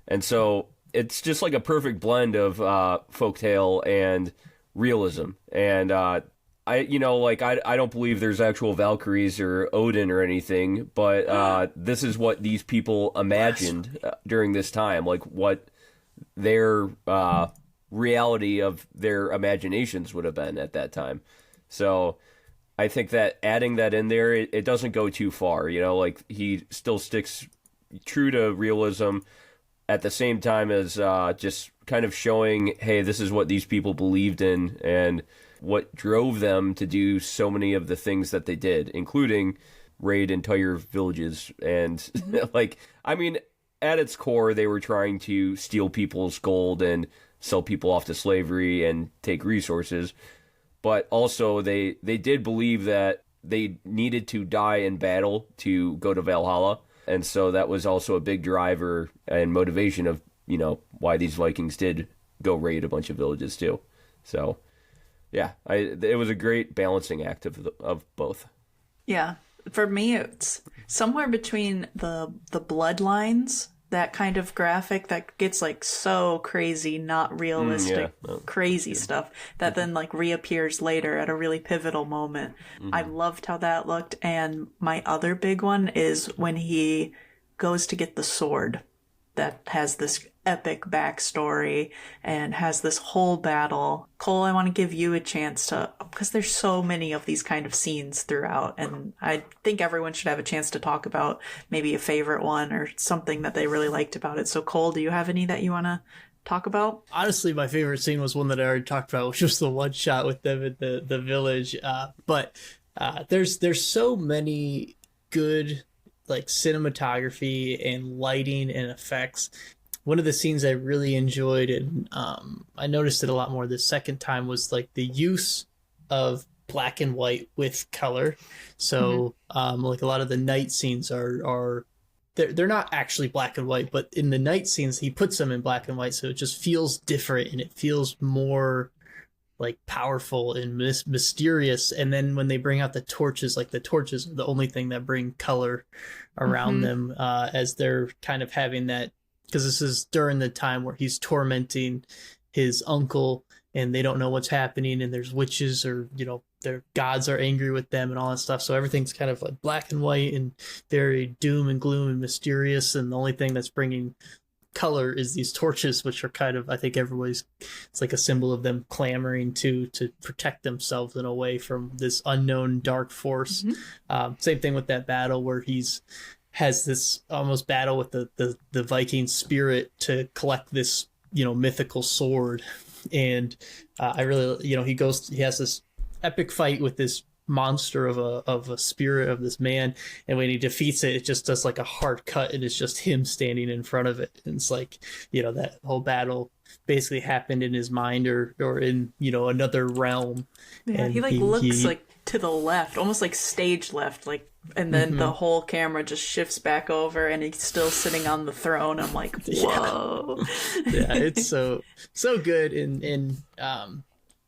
[SPEAKER 3] And so it's just like a perfect blend of folktale and realism. And I don't believe there's actual Valkyries or Odin or anything, but this is what these people imagined during this time, like what their reality of their imaginations would have been at that time. So I think that adding that in there, it doesn't go too far, like he still sticks true to realism at the same time as just kind of showing, hey, this is what these people believed in and what drove them to do so many of the things that they did, including raid entire villages. And at its core, they were trying to steal people's gold and sell people off to slavery and take resources. But also they did believe that they needed to die in battle to go to Valhalla. And so that was also a big driver and motivation of, why these Vikings did go raid a bunch of villages too. So, yeah, it was a great balancing act of both.
[SPEAKER 1] Yeah. For me, it's somewhere between the bloodlines, that kind of graphic that gets like so crazy, not realistic, crazy stuff that then like reappears later at a really pivotal moment. Mm-hmm. I loved how that looked. And my other big one is when he goes to get the sword that has this epic backstory and has this whole battle. Cole, I want to give you a chance to, because there's so many of these kind of scenes throughout, and I think everyone should have a chance to talk about maybe a favorite one or something that they really liked about it. So Cole, do you have any that you want to talk about?
[SPEAKER 4] Honestly, my favorite scene was one that I already talked about, which was the one shot with them at the village. But there's so many good like cinematography and lighting and effects. One of the scenes I really enjoyed, and I noticed it a lot more the second time, was like the use of black and white with color. So like a lot of the night scenes are they're not actually black and white, but in the night scenes he puts them in black and white, so it just feels different and it feels more like powerful and mysterious. And then when they bring out the torches, like the torches are the only thing that bring color around them as they're kind of having that, because this is during the time where he's tormenting his uncle and they don't know what's happening, and there's witches, or their gods are angry with them and all that stuff. So everything's kind of like black and white and very doom and gloom and mysterious, and the only thing that's bringing color is these torches, which are kind of, I think it's like a symbol of them clamoring to protect themselves in a way from this unknown dark force. Same thing with that battle where has this almost battle with the Viking spirit to collect this mythical sword. And I really, he has this epic fight with this monster of a spirit of this man, and when he defeats it, it just does like a hard cut and it's just him standing in front of it, and it's like that whole battle basically happened in his mind or in another realm. And
[SPEAKER 1] he looks like to the left, almost like stage left, like, and then the whole camera just shifts back over and he's still sitting on the throne. I'm like, whoa.
[SPEAKER 4] Yeah, it's so good. And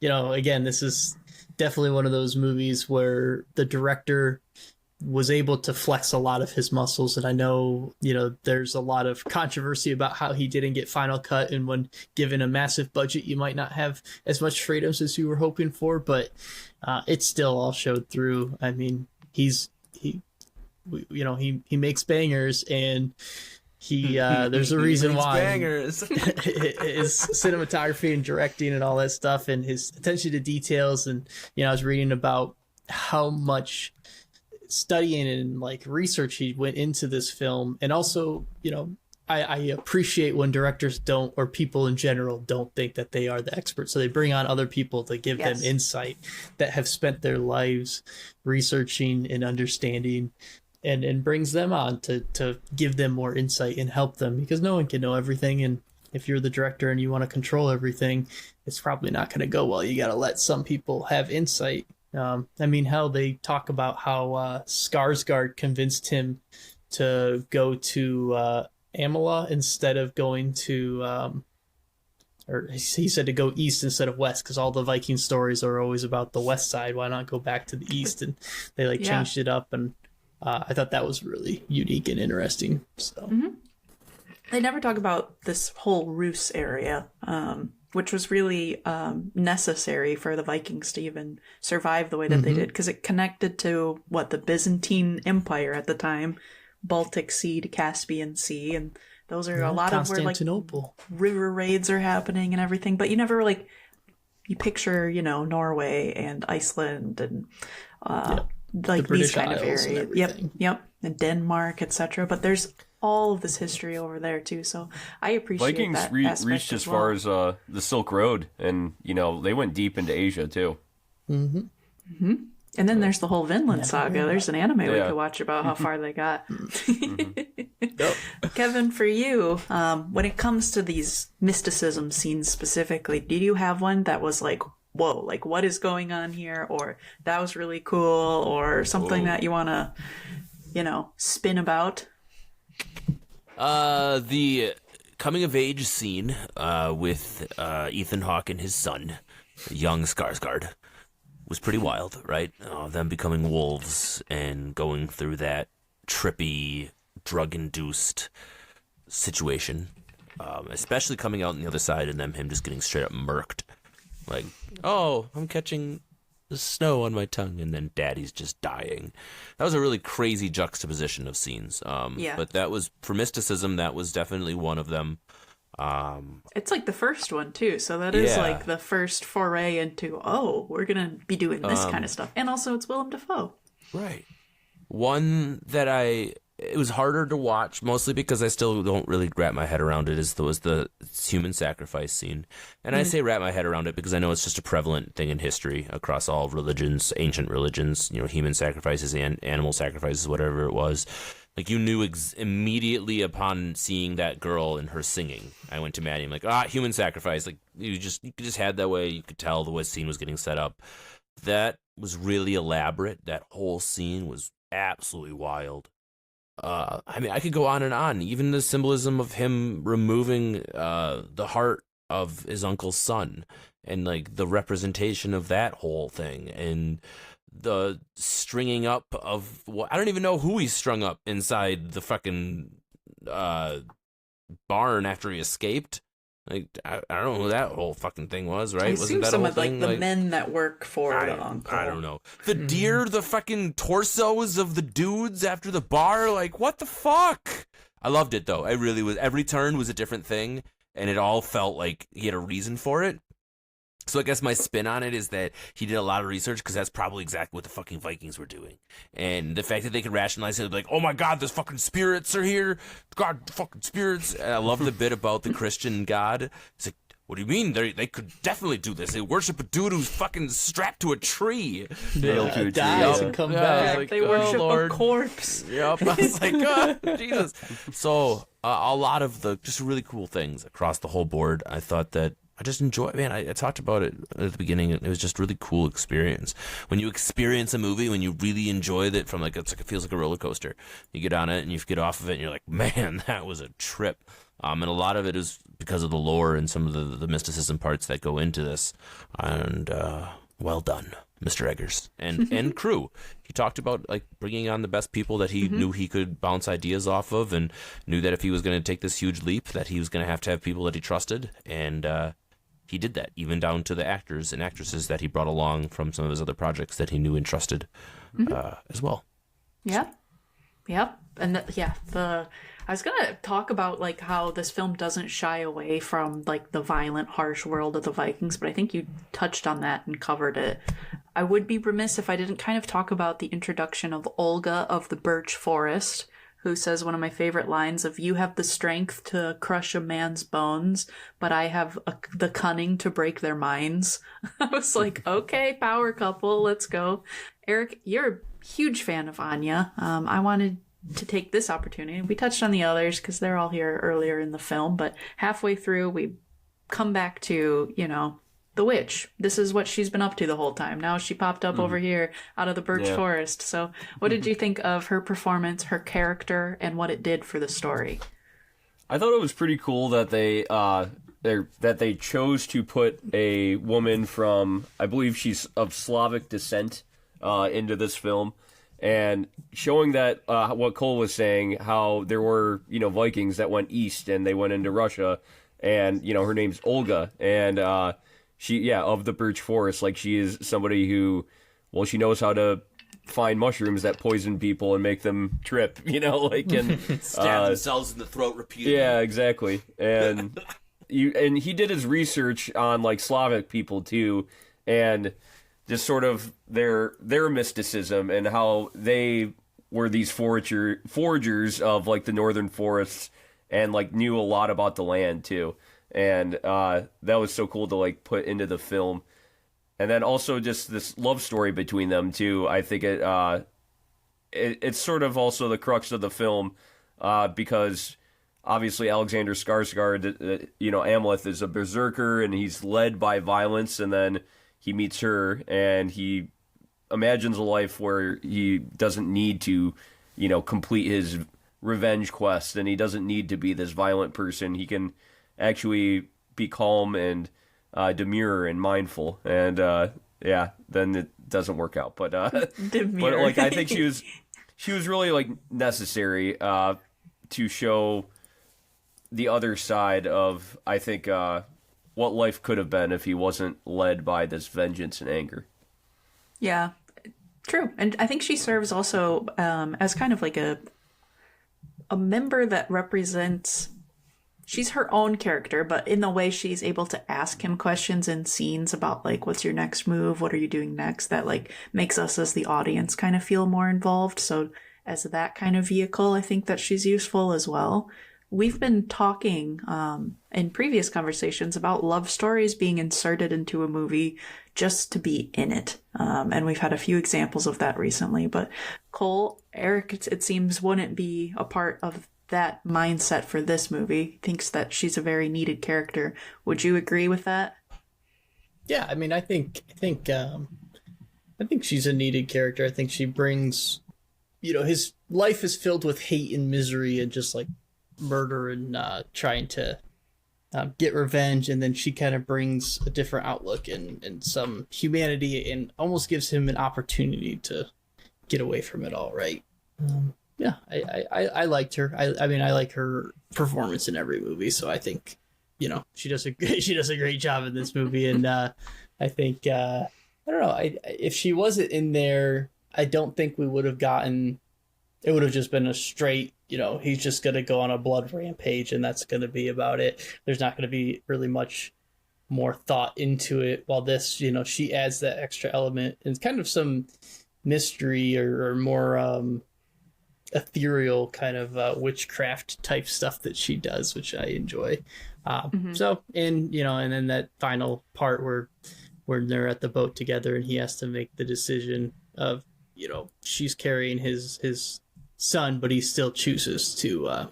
[SPEAKER 4] again, this is definitely one of those movies where the director was able to flex a lot of his muscles. And I know, there's a lot of controversy about how he didn't get final cut. And when given a massive budget, you might not have as much freedoms as you were hoping for, but it still all showed through. I mean, he makes bangers, and there's a reason why
[SPEAKER 2] bangers.
[SPEAKER 4] his cinematography and directing and all that stuff, and his attention to details. And I was reading about how much studying and like research he went into this film. And also, I appreciate when directors don't, or people in general don't think that they are the experts, so they bring on other people to give them insight that have spent their lives researching and understanding, and brings them on to give them more insight and help them, because no one can know everything. And if you're the director and you want to control everything, it's probably not going to go well. You got to let some people have insight. I mean, hell, they talk about how Skarsgård convinced him to go to Amleth instead of going to, or he said to go east instead of west, because all the Viking stories are always about the west side. Why not go back to the east? And they changed it up, and I thought that was really unique and interesting. So
[SPEAKER 1] They never talk about this whole Rus area, which was really necessary for the Vikings to even survive the way that they did, because it connected to the Byzantine Empire at the time, Baltic Sea to Caspian Sea, and those are a lot of where river raids are happening and everything. But you never you picture Norway and Iceland and these kind of areas. Yep, and Denmark, etc. But there's all of this history over there too, so I appreciate
[SPEAKER 3] Vikings
[SPEAKER 1] that
[SPEAKER 3] reached as far as the Silk Road, and they went deep into Asia too.
[SPEAKER 1] And then there's the whole Vinland saga. There's an anime we could watch about how far they got. Kevin, for you, when it comes to these mysticism scenes specifically, did you have one that was like, whoa, like what is going on here, or that was really cool, or something that you want to spin about?
[SPEAKER 2] The coming of age scene with Ethan Hawke and his son, young Skarsgård, was pretty wild, right? Them becoming wolves and going through that trippy, drug-induced situation, especially coming out on the other side and him just getting straight up murked. Like, oh, I'm catching the snow on my tongue, and then Daddy's just dying. That was a really crazy juxtaposition of scenes. But that was, for mysticism, that was definitely one of them.
[SPEAKER 1] It's like the first one too, so that is like the first foray into, we're gonna be doing this kind of stuff. And also it's Willem Dafoe.
[SPEAKER 2] Right. One that it was harder to watch, mostly because I still don't really wrap my head around it, was the human sacrifice scene. And I say wrap my head around it because I know it's just a prevalent thing in history across all religions, ancient religions, human sacrifices and animal sacrifices, whatever it was. Like, you knew immediately upon seeing that girl and her singing. I went to Maddie, I'm like, human sacrifice. Like, you just had that way. You could tell the way the scene was getting set up. That was really elaborate. That whole scene was absolutely wild. I mean, I could go on and on. Even the symbolism of him removing the heart of his uncle's son, and like the representation of that whole thing, and the stringing up of I don't even know who he strung up inside the fucking barn after he escaped. Like, I don't know who that whole fucking thing was, right?
[SPEAKER 1] I assume some of like the men that work for the uncle.
[SPEAKER 2] I don't know. The deer, the fucking torsos of the dudes after the bar, like, what the fuck? I loved it though. I really was. Every turn was a different thing, and it all felt like he had a reason for it. So I guess my spin on it is that he did a lot of research, because that's probably exactly what the fucking Vikings were doing. And the fact that they could rationalize it, like, oh my God, there's fucking spirits are here. God, fucking spirits. And I love the bit about the Christian God. It's like, what do you mean? They could definitely do this. They worship a dude who's fucking strapped to a tree.
[SPEAKER 3] Nailed to a tree.
[SPEAKER 4] Dies and come back.
[SPEAKER 2] Like,
[SPEAKER 1] they worship a corpse.
[SPEAKER 2] Yep. I was like, oh, Jesus. So a lot of the just really cool things across the whole board. I thought that I just enjoy. Man, I talked about it at the beginning. It was just a really cool experience. When you experience a movie, when you really enjoy it from it feels like a roller coaster. You get on it and you get off of it and you're like, man, that was a trip. And a lot of it is because of the lore and some of the mysticism parts that go into this. And well done. Mr. Eggers and crew. He talked about like bringing on the best people that he knew he could bounce ideas off of, and knew that if he was going to take this huge leap, that he was going to have people that he trusted, and he did that, even down to the actors and actresses that he brought along from some of his other projects that he knew and trusted as well.
[SPEAKER 1] Yeah. Yep. And I was going to talk about like how this film doesn't shy away from like the violent, harsh world of the Vikings, but I think you touched on that and covered it. I would be remiss if I didn't kind of talk about the introduction of Olga of the Birch Forest, who says one of my favorite lines of, "You have the strength to crush a man's bones, but I have the cunning to break their minds." I was like, okay, power couple, let's go. Eric, you're a huge fan of Anya. I wanted to take this opportunity. We touched on the others because they're all here earlier in the film, but halfway through we come back to, the witch. This is what she's been up to the whole time. Now she popped up over here out of the Birch Forest. So what did you think of her performance, her character, and what it did for the story?
[SPEAKER 3] I thought it was pretty cool that they chose to put a woman from, I believe she's of Slavic descent, into this film. And showing that, what Cole was saying, how there were, Vikings that went east and they went into Russia, and, her name's Olga, and she, of the Birch Forest, like she is somebody who, well, she knows how to find mushrooms that poison people and make them trip, and
[SPEAKER 2] stab themselves in the throat repeatedly.
[SPEAKER 3] Yeah, exactly. And he did his research on like Slavic people too, and just sort of their mysticism and how they were these foragers of like the northern forests, and like knew a lot about the land too. And that was so cool to like put into the film. And then also just this love story between them too. I think it's sort of also the crux of the film, because obviously Alexander Skarsgård, Amleth is a berserker and he's led by violence, and then he meets her and he imagines a life where he doesn't need to, complete his revenge quest, and he doesn't need to be this violent person. He can actually be calm and demure and mindful. And then it doesn't work out. But but like I think she was really like necessary to show the other side of, I think, what life could have been if he wasn't led by this vengeance and anger.
[SPEAKER 1] Yeah, true. And I think she serves also as kind of like a member that represents, she's her own character, but in the way she's able to ask him questions in scenes about like, what's your next move? What are you doing next? That like makes us as the audience kind of feel more involved. So as that kind of vehicle, I think that she's useful as well. We've been talking in previous conversations about love stories being inserted into a movie just to be in it. And we've had a few examples of that recently. But Cole, Eric, it seems, wouldn't be a part of that mindset for this movie. Thinks that she's a very needed character. Would you agree with that?
[SPEAKER 4] Yeah, I mean, I think she's a needed character. I think she brings, his life is filled with hate and misery and just like murder and trying to get revenge, and then she kind of brings a different outlook and some humanity and almost gives him an opportunity to get away from it all, right? I liked her. I mean, I like her performance in every movie, so I think she does a great job in this movie. And I think I don't know, if she wasn't in there, I don't think we would have gotten, it would have just been a straight, he's just going to go on a blood rampage and that's going to be about it. There's not going to be really much more thought into it. While this, she adds that extra element and kind of some mystery or more ethereal kind of witchcraft type stuff that she does, which I enjoy. So, and then that final part where they're at the boat together and he has to make the decision of, she's carrying his son, but he still chooses to,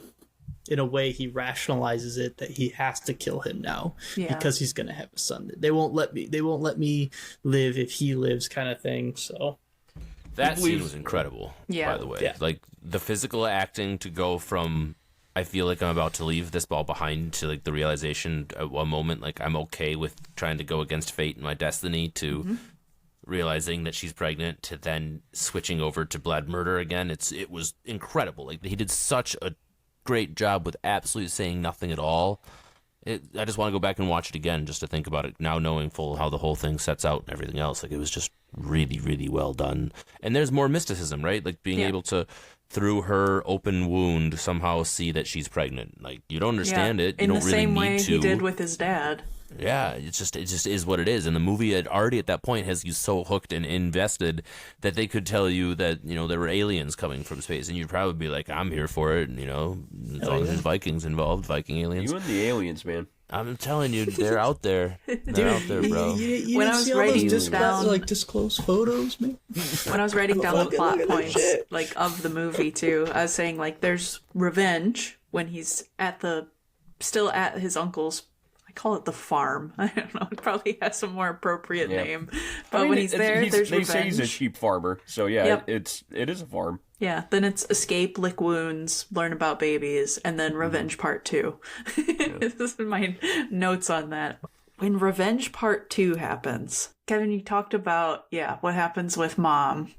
[SPEAKER 4] in a way, he rationalizes it that he has to kill him now because he's going to have a son. They won't let me live if he lives, kind of thing. So
[SPEAKER 2] that scene was incredible.
[SPEAKER 1] Yeah.
[SPEAKER 2] By the way, like the physical acting to go from, I feel like I'm about to leave this ball behind, to like the realization at one moment, like I'm okay with trying to go against fate and my destiny, to realizing that she's pregnant to then switching over to blood murder again. It was incredible. Like, he did such a great job with absolutely saying nothing at all. I just want to go back and watch it again just to think about it now, knowing full how the whole thing sets out and everything else. Like, it was just really, really well done. And there's more mysticism, right? Like, being able to, through her open wound, somehow see that she's pregnant. Like, you don't understand it. You
[SPEAKER 1] In
[SPEAKER 2] don't
[SPEAKER 1] the
[SPEAKER 2] really
[SPEAKER 1] same
[SPEAKER 2] need
[SPEAKER 1] way
[SPEAKER 2] to.
[SPEAKER 1] he did with his dad.
[SPEAKER 2] Yeah, it just is what it is. And the movie had already at that point has you so hooked and invested that they could tell you that, there were aliens coming from space, and you'd probably be like, I'm here for it, as long as there's Vikings involved, Viking aliens.
[SPEAKER 3] You and the aliens, man.
[SPEAKER 2] I'm telling you, they're out there. They're out there, bro.
[SPEAKER 4] You
[SPEAKER 1] When
[SPEAKER 4] didn't
[SPEAKER 1] I was
[SPEAKER 4] see all
[SPEAKER 1] writing
[SPEAKER 4] those
[SPEAKER 1] down-
[SPEAKER 4] disclosed photos, man.
[SPEAKER 1] When I was writing down the
[SPEAKER 4] Look
[SPEAKER 1] plot
[SPEAKER 4] at that
[SPEAKER 1] points,
[SPEAKER 4] shit.
[SPEAKER 1] like, of the movie too, I was saying, like, there's revenge when he's still at his uncle's. I call it the farm. I don't know. It probably has a more appropriate name. But when he's there, there's
[SPEAKER 3] they
[SPEAKER 1] revenge.
[SPEAKER 3] say he's a sheep farmer, so yeah,
[SPEAKER 1] Yep.
[SPEAKER 3] it is a farm.
[SPEAKER 1] Yeah, then it's escape, lick wounds, learn about babies, and then revenge part 2. This is my notes on that. When revenge part 2 happens, Kevin, you talked about, what happens with mom,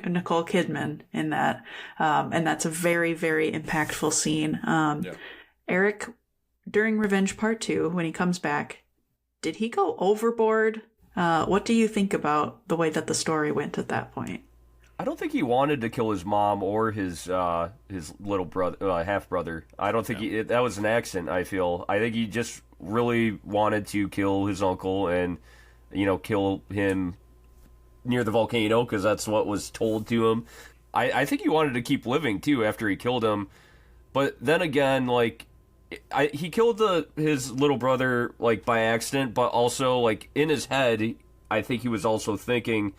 [SPEAKER 1] Nicole Kidman, in that. And that's a very, very impactful scene. Eric, during revenge part 2, when he comes back, did he go overboard? What do you think about the way that the story went at that point?
[SPEAKER 3] I don't think he wanted to kill his mom or his little brother, half brother. I don't think that was an accident. I think he just really wanted to kill his uncle and, kill him near the volcano because that's what was told to him. I think he wanted to keep living too after he killed him, but then again, like, he killed his little brother like by accident, but also like in his head, I think he was also thinking,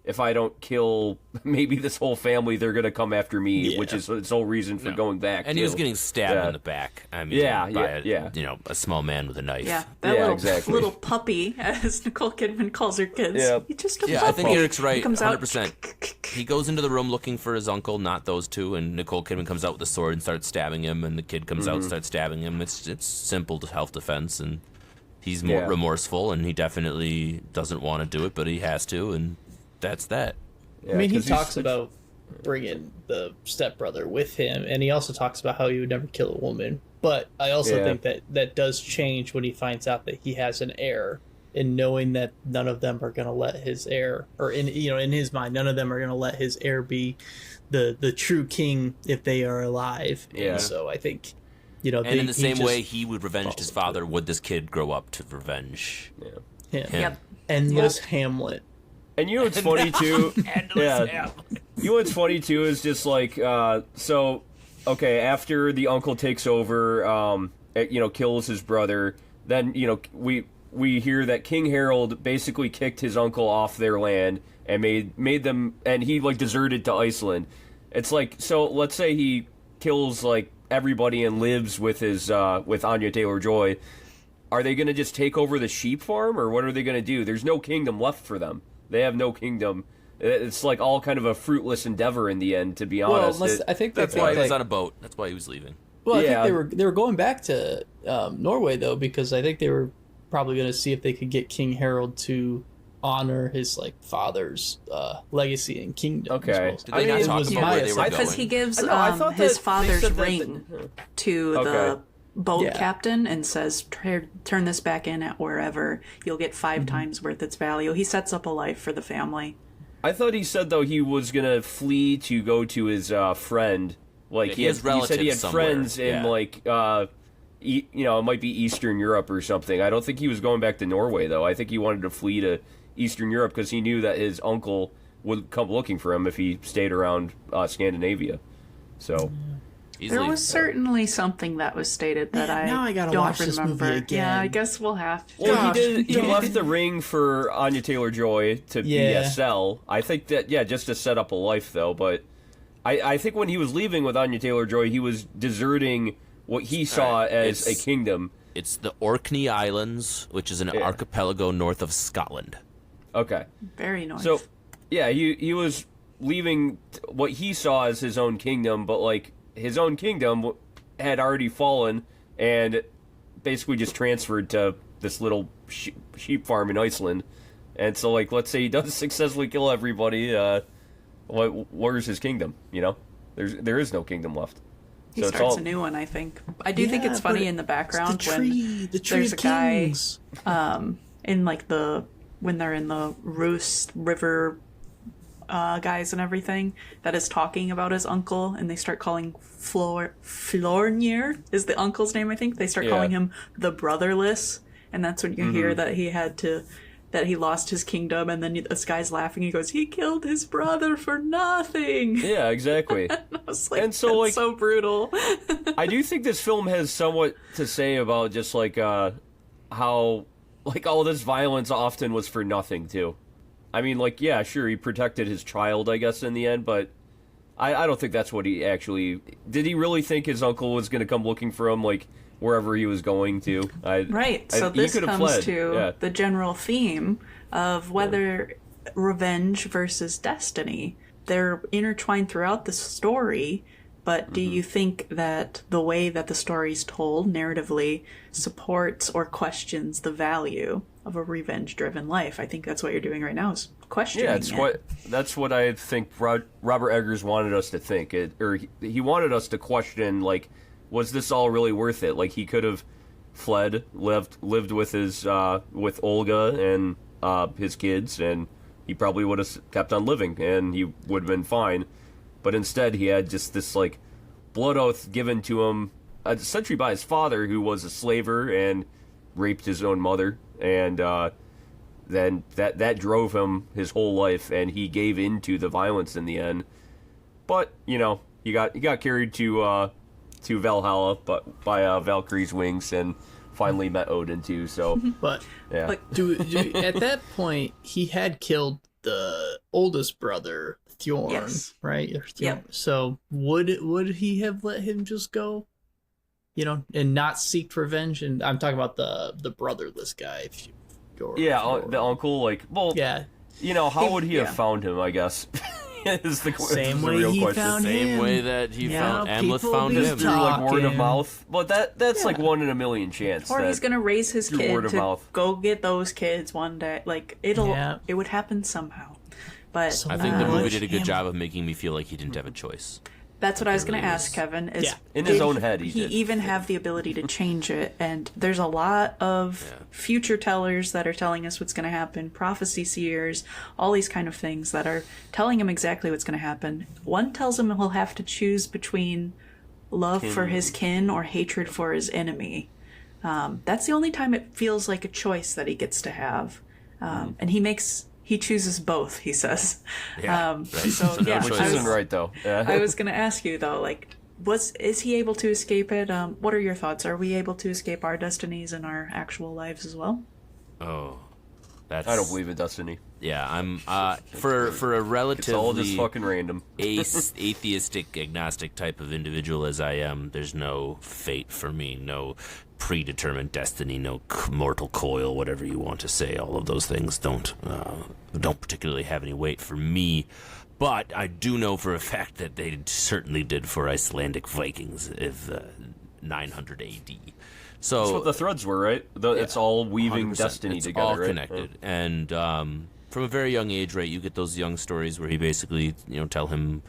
[SPEAKER 3] if I don't kill maybe this whole family, they're going to come after me, which is his whole reason for going back.
[SPEAKER 2] And he was getting stabbed in the back. I mean, by a small man with a knife.
[SPEAKER 1] Yeah, that
[SPEAKER 3] exactly.
[SPEAKER 1] little puppy, as Nicole Kidman calls her kids.
[SPEAKER 3] Yeah.
[SPEAKER 1] He's just a puppy.
[SPEAKER 2] I think Eric's right,
[SPEAKER 1] He comes
[SPEAKER 2] 100%. He goes into the room looking for his uncle, not those two, and Nicole Kidman comes out with a sword and starts stabbing him, and the kid comes out and starts stabbing him. It's simple self-defense, and he's more remorseful, and he definitely doesn't want to do it, but he has to, and that's that.
[SPEAKER 4] I mean, he talks about bringing the stepbrother with him, and he also talks about how he would never kill a woman. But I also think that does change when he finds out that he has an heir, and knowing that none of them are going to let his heir, or in his mind, none of them are going to let his heir be the true king if they are alive.
[SPEAKER 3] Yeah.
[SPEAKER 4] And so I think,
[SPEAKER 2] and in the same way he would revenge his father, would this kid grow up to revenge
[SPEAKER 4] him?
[SPEAKER 1] Yep.
[SPEAKER 4] Endless Hamlet.
[SPEAKER 3] And you know what's funny too? You know what's funny too is just like okay, after the uncle takes over, kills his brother, then we hear that King Harold basically kicked his uncle off their land and made them, and he like deserted to Iceland. It's like, so let's say he kills like everybody and lives with his with Anya Taylor-Joy. Are they going to just take over the sheep farm, or what are they going to do? There's no kingdom left for them. They have no kingdom. It's like all kind of a fruitless endeavor in the end, to be honest.
[SPEAKER 4] I think
[SPEAKER 2] that's why he was on a boat. That's why he was leaving.
[SPEAKER 4] Well, I think they were going back to Norway though, because I think they were probably going to see if they could get King Harold to honor his father's legacy and kingdom.
[SPEAKER 3] Okay.
[SPEAKER 2] Did they not talk about where they were going?
[SPEAKER 1] Because he gives
[SPEAKER 3] I thought
[SPEAKER 1] his
[SPEAKER 3] that
[SPEAKER 1] father's
[SPEAKER 3] they said that
[SPEAKER 1] ring to the boat
[SPEAKER 4] Yeah.
[SPEAKER 1] captain and says, turn this back in at wherever. You'll get 5 times worth its value. He sets up a life for the family.
[SPEAKER 3] I thought he said though he was gonna flee to go to his friend. Like he said he had friends in it might be Eastern Europe or something. I don't think he was going back to Norway though. I think he wanted to flee to Eastern Europe because he knew that his uncle would come looking for him if he stayed around Scandinavia. So.
[SPEAKER 1] There was certainly something that was stated that
[SPEAKER 4] now I gotta
[SPEAKER 1] don't
[SPEAKER 4] watch this
[SPEAKER 1] remember.
[SPEAKER 4] movie again.
[SPEAKER 1] Yeah, I guess we'll have to.
[SPEAKER 3] Well, he left the ring for Anya Taylor-Joy to BSL. I think that, just to set up a life, though. But I think when he was leaving with Anya Taylor-Joy, he was deserting what he saw as a kingdom.
[SPEAKER 2] It's the Orkney Islands, which is an archipelago north of Scotland.
[SPEAKER 3] Okay.
[SPEAKER 1] Very nice.
[SPEAKER 3] So, he was leaving what he saw as his own kingdom, but, his own kingdom had already fallen and basically just transferred to this little sheep farm in Iceland. And so, like, let's say he does successfully kill everybody, where's his kingdom, you know? There is no kingdom left.
[SPEAKER 1] He
[SPEAKER 3] so
[SPEAKER 1] starts a new one, I think. I do think it's funny in the background
[SPEAKER 4] the tree
[SPEAKER 1] there's a guy
[SPEAKER 4] kings.
[SPEAKER 1] in like when they're in the Roost River guys and everything that is talking about his uncle, and they start calling Flornir is the uncle's name, I think. They start calling him the Brotherless, and that's when you hear that he lost his kingdom, and then this guy's laughing. He goes, he killed his brother for nothing.
[SPEAKER 3] Yeah, exactly.
[SPEAKER 1] I was like,
[SPEAKER 3] and so,
[SPEAKER 1] that's so brutal.
[SPEAKER 3] I do think this film has somewhat to say about just like how like all this violence often was for nothing too. I mean, like, yeah, sure, he protected his child, I guess, in the end, but I don't think that's what he actually... Did he really think his uncle was going to come looking for him, like, wherever he was going to?
[SPEAKER 1] So this comes
[SPEAKER 3] fled.
[SPEAKER 1] to the general theme of whether revenge versus destiny. They're intertwined throughout the story, but do you think that the way that the story's told narratively supports or questions the value of a revenge-driven life? I think that's what you're doing right now, is questioning it.
[SPEAKER 3] That's what I think Robert Eggers wanted us to think. He wanted us to question, like, was this all really worth it? Like, he could have fled, lived with his with Olga and his kids, and he probably would have kept on living, and he would have been fine. But instead, he had just this, like, blood oath given to him essentially by his father, who was a slaver and raped his own mother, and then that drove him his whole life, and he gave in to the violence in the end. But, you know, he got carried to Valhalla, but by Valkyrie's wings, and finally met Odin too. So,
[SPEAKER 4] but
[SPEAKER 3] yeah,
[SPEAKER 4] at that point, he had killed the oldest brother, Thjorn, right?
[SPEAKER 1] Yep.
[SPEAKER 4] So would he have let him just go, you know, and not seek revenge? And I'm talking about the brotherless guy.
[SPEAKER 3] The uncle, like, well,
[SPEAKER 4] yeah,
[SPEAKER 3] you know, how would he have found him? I guess is the real question.
[SPEAKER 4] Found
[SPEAKER 2] Same
[SPEAKER 4] him.
[SPEAKER 2] way that he found Amleth found
[SPEAKER 4] be
[SPEAKER 2] him.
[SPEAKER 3] Through like word of mouth, but that's like 1 in a million chance.
[SPEAKER 1] Or he's gonna raise his kid
[SPEAKER 3] word of
[SPEAKER 1] to
[SPEAKER 3] mouth.
[SPEAKER 1] go get those kids one day. Like, it would happen somehow. But
[SPEAKER 2] I think the movie did a good job of making me feel like he didn't have a choice.
[SPEAKER 1] that's what I was going to ask, Kevin. Is
[SPEAKER 3] in his own head, he did.
[SPEAKER 1] even have the ability to change it? And there's a lot of future tellers that are telling us what's going to happen, prophecy seers, all these kind of things that are telling him exactly what's going to happen. One tells him he'll have to choose between love for his kin or hatred for his enemy. That's the only time it feels like a choice that he gets to have. And he chooses both, he says.
[SPEAKER 2] Yeah, right.
[SPEAKER 1] So
[SPEAKER 2] no
[SPEAKER 3] Which isn't right, though. Yeah.
[SPEAKER 1] I was going to ask you, though, like, is he able to escape it? What are your thoughts? Are we able to escape our destinies in our actual lives as well?
[SPEAKER 2] Oh,
[SPEAKER 3] I don't believe in destiny.
[SPEAKER 2] Yeah, I'm for a relatively
[SPEAKER 3] It's all just fucking random.
[SPEAKER 2] atheistic, agnostic type of individual as I am. There's no fate for me, no predetermined destiny, no mortal coil, whatever you want to say. All of those things don't particularly have any weight for me. But I do know for a fact that they certainly did for Icelandic Vikings of 900 AD. So
[SPEAKER 3] That's what the threads were, right? It's all weaving
[SPEAKER 2] 100%.
[SPEAKER 3] destiny
[SPEAKER 2] it's
[SPEAKER 3] together,
[SPEAKER 2] all
[SPEAKER 3] right?
[SPEAKER 2] connected. And from a very young age, right, you get those young stories where he basically, tell him,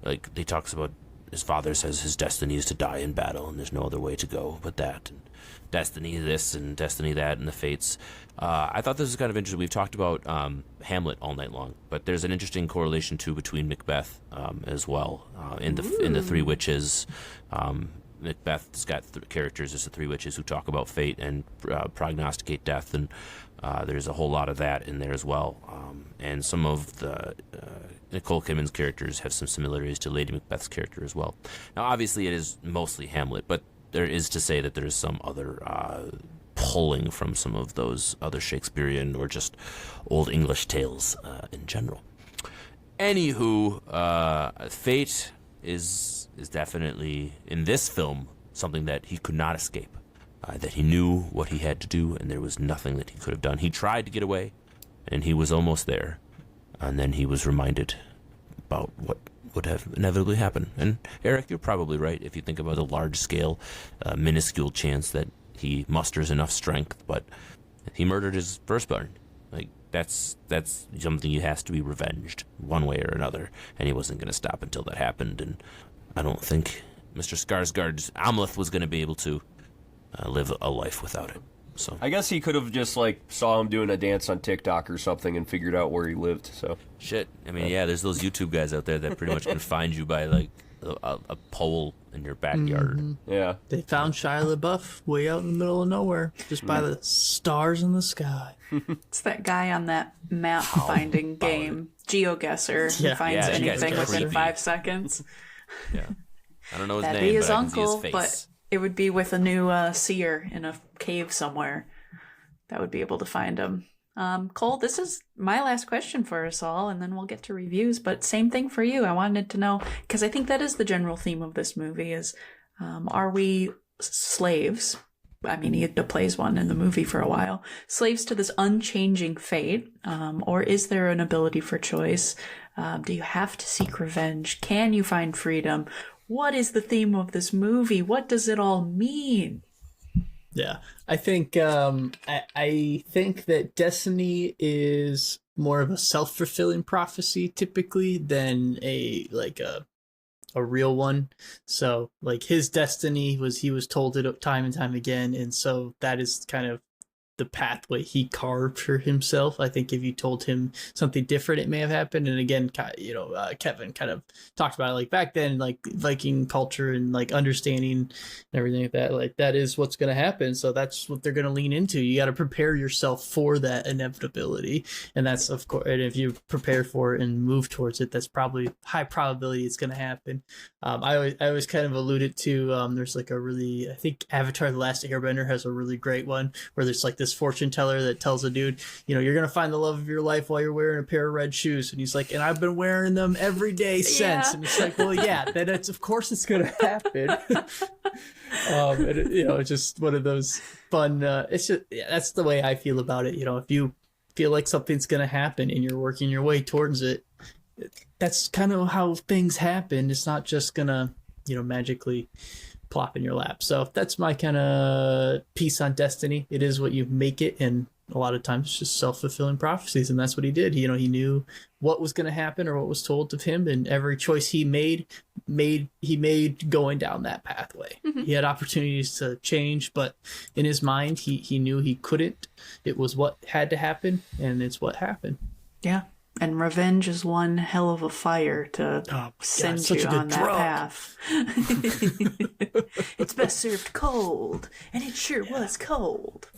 [SPEAKER 2] like, he talks about his father says his destiny is to die in battle, and there's no other way to go but that. And destiny this and destiny that, and the fates. I thought this was kind of interesting. We've talked about Hamlet all night long, but there's an interesting correlation too between Macbeth as well in the Three Witches. Macbeth's got characters as the Three Witches who talk about fate and prognosticate death, and there's a whole lot of that in there as well. And some of the Nicole Kidman's characters have some similarities to Lady Macbeth's character as well. Now, obviously, it is mostly Hamlet, but there is to say that there's some other pulling from some of those other Shakespearean or just Old English tales in general. Anywho, fate is definitely, in this film, something that he could not escape. That he knew what he had to do, and there was nothing that he could have done. He tried to get away, and he was almost there. And then he was reminded about what would have inevitably happened. And Eric, you're probably right if you think about the large-scale, minuscule chance that he musters enough strength, but he murdered his firstborn. Like, that's something he has to be revenged one way or another, and he wasn't going to stop until that happened. And I don't think Mr. Skarsgård's Amleth was going to be able to live a life without it. So
[SPEAKER 3] I guess he could have just like saw him doing a dance on TikTok or something and figured out where he lived. So
[SPEAKER 2] shit. I mean, yeah, there's those YouTube guys out there that pretty much can find you by like a pole in your backyard.
[SPEAKER 4] Mm-hmm.
[SPEAKER 3] yeah,
[SPEAKER 4] They found Shia LaBeouf way out in the middle of nowhere, just by the stars in the sky.
[SPEAKER 1] It's that guy on that map finding game, GeoGuessr, who
[SPEAKER 4] Yeah.
[SPEAKER 1] finds
[SPEAKER 2] Yeah, that guy's
[SPEAKER 1] anything within
[SPEAKER 2] creepy.
[SPEAKER 1] 5 seconds.
[SPEAKER 2] Yeah, I don't know his
[SPEAKER 1] That'd
[SPEAKER 2] name,
[SPEAKER 1] be his
[SPEAKER 2] but I can see
[SPEAKER 1] uncle,
[SPEAKER 2] his face.
[SPEAKER 1] but it would be with a new seer in a cave somewhere that would be able to find him. Cole, this is my last question for us all, and then we'll get to reviews. But same thing for you. I wanted to know, because I think that is the general theme of this movie: is are we slaves? I mean, he plays one in the movie for a while. Slaves to this unchanging fate, or is there an ability for choice? Do you have to seek revenge? Can you find freedom? What is the theme of this movie? What does it all mean?
[SPEAKER 4] Yeah, I think I think that destiny is more of a self-fulfilling prophecy typically than a real one. So like his destiny was, he was told it time and time again, and so that is kind of the pathway he carved for himself. I think if you told him something different, it may have happened. And again, Kevin kind of talked about it, like back then, like Viking culture and like understanding and everything like that. Like that is what's going to happen. So that's what they're going to lean into. You got to prepare yourself for that inevitability, and that's of course. And if you prepare for it and move towards it, that's probably high probability it's going to happen. I always kind of alluded to. There's like a really, I think Avatar: The Last Airbender has a really great one where there's like this fortune teller that tells a dude, you're gonna find the love of your life while you're wearing a pair of red shoes, and he's like, and I've been wearing them every day since.
[SPEAKER 1] Yeah.
[SPEAKER 4] And it's like, well, yeah, then it's of course it's gonna happen. It's just one of those fun. It's just that's the way I feel about it. If you feel like something's gonna happen and you're working your way towards it, that's kind of how things happen. It's not just gonna magically plop in your lap. So that's my kind of piece on destiny. It is what you make it, and a lot of times it's just self-fulfilling prophecies, and that's what he did. He knew what was going to happen or what was told of him, and every choice he made going down that pathway. Mm-hmm. He had opportunities to change, but in his mind he knew he couldn't. It was what had to happen, and it's what happened.
[SPEAKER 1] Yeah. And revenge is one hell of a fire to send you on that path. It's best served cold, and it sure was cold.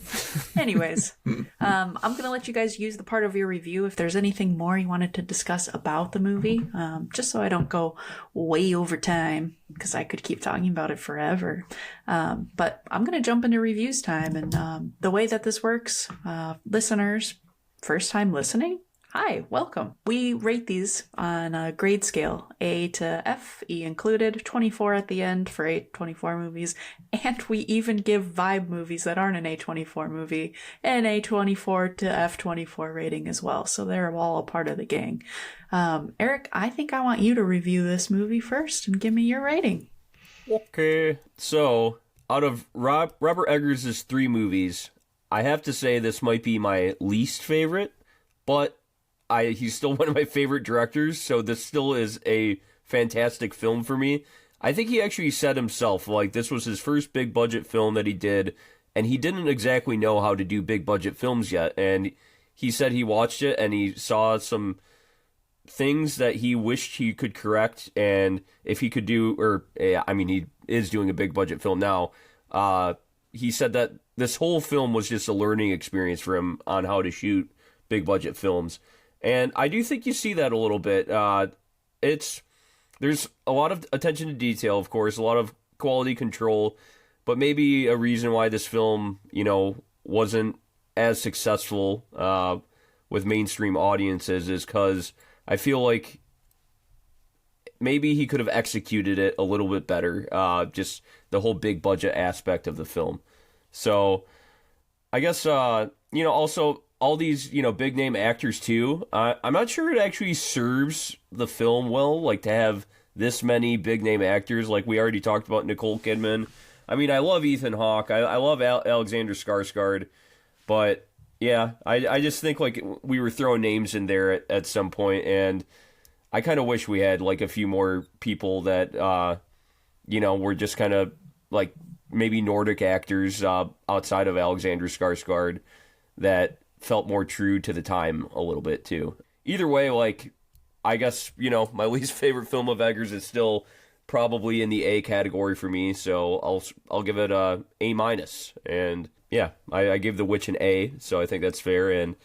[SPEAKER 1] Anyways, I'm going to let you guys use the part of your review if there's anything more you wanted to discuss about the movie, just so I don't go way over time, because I could keep talking about it forever. But I'm going to jump into reviews time, and the way that this works, listeners, first time listening, hi, welcome. We rate these on a grade scale, A to F, E included, 24 at the end for A24 movies, and we even give Vibe movies that aren't an A24 movie an A24 to F24 rating as well, so they're all a part of the gang. Eric, I think I want you to review this movie first and give me your rating.
[SPEAKER 3] Okay. So, out of Robert Eggers' 3 movies, I have to say this might be my least favorite, but he's still one of my favorite directors, so this still is a fantastic film for me. I think he actually said himself, like, this was his first big budget film that he did, and he didn't exactly know how to do big budget films yet, and he said he watched it and he saw some things that he wished he could correct, and if he could do, he is doing a big budget film now. He said that this whole film was just a learning experience for him on how to shoot big budget films. And I do think you see that a little bit. There's a lot of attention to detail, of course, a lot of quality control, but maybe a reason why this film, wasn't as successful with mainstream audiences is because I feel like maybe he could have executed it a little bit better, just the whole big budget aspect of the film. So I guess, also all these, big name actors too. I'm not sure it actually serves the film well, like to have this many big name actors. Like we already talked about Nicole Kidman. I mean, I love Ethan Hawke. I love Alexander Skarsgård, but Yeah, I just think like we were throwing names in there at some point, and I kind of wish we had like a few more people that were just kind of like maybe Nordic actors outside of Alexander Skarsgård that felt more true to the time a little bit too. Either way, like I guess my least favorite film of Eggers is still probably in the A category for me, so I'll give it a A-. And yeah, I gave The Witch an A, so I think that's fair, and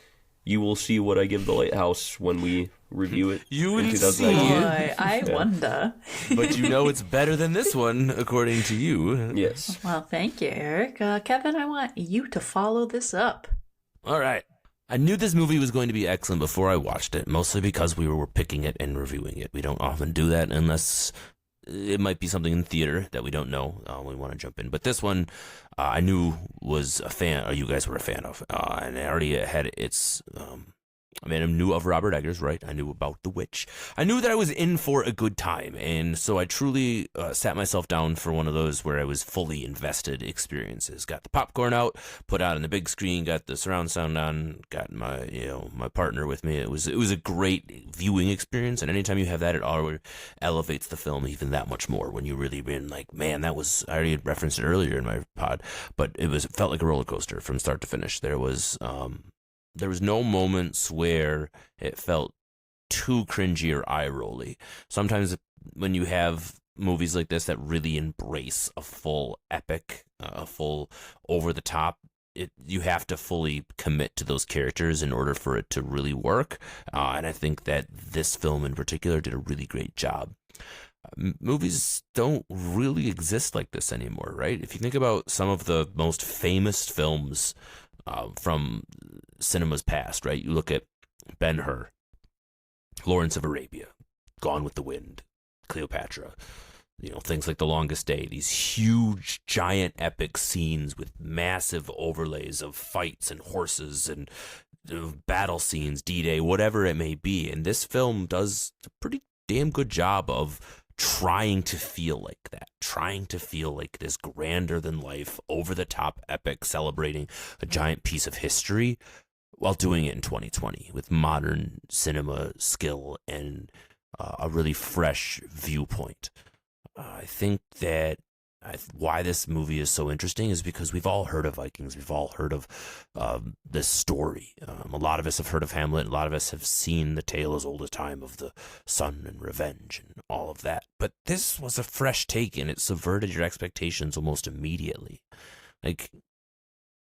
[SPEAKER 3] you will see what I give The Lighthouse when we review it
[SPEAKER 2] You
[SPEAKER 3] in
[SPEAKER 2] will
[SPEAKER 3] 2019.
[SPEAKER 1] Boy, I wonder.
[SPEAKER 2] But it's better than this one, according to you.
[SPEAKER 3] Yes.
[SPEAKER 1] Well, thank you, Eric. Kevin, I want you to follow this up.
[SPEAKER 2] All right. I knew this movie was going to be excellent before I watched it, mostly because we were picking it and reviewing it. We don't often do that unless it might be something in theater that we don't know. We want to jump in. But this one, I knew was a fan, or you guys were a fan of. And I already had its... I knew of Robert Eggers, right? I knew about The Witch. I knew that I was in for a good time, and so I truly sat myself down for one of those where I was fully invested experiences. Got the popcorn out, put out on the big screen, got the surround sound on, got my my partner with me. It was a great viewing experience, and anytime you have that, it elevates the film even that much more. When you really been like, man, that was, I already referenced it earlier in my pod, but it felt like a roller coaster from start to finish. There was no moments where it felt too cringy or eye-rolly. Sometimes when you have movies like this that really embrace a full epic, a full over-the-top, you have to fully commit to those characters in order for it to really work. And I think that this film in particular did a really great job. Movies don't really exist like this anymore, right? If you think about some of the most famous films from cinema's past, right? You look at Ben-Hur, Lawrence of Arabia, Gone with the Wind, Cleopatra, things like The Longest Day, these huge, giant, epic scenes with massive overlays of fights and horses and battle scenes, D-Day, whatever it may be. And this film does a pretty damn good job of trying to feel like that, trying to feel like this grander than life, over the top epic celebrating a giant piece of history while doing it in 2020 with modern cinema skill and a really fresh viewpoint. I think that why this movie is so interesting is because we've all heard of Vikings. We've all heard of this story. A lot of us have heard of Hamlet. A lot of us have seen the tale as old as time of the son and revenge and all of that. But this was a fresh take, and it subverted your expectations almost immediately. Like,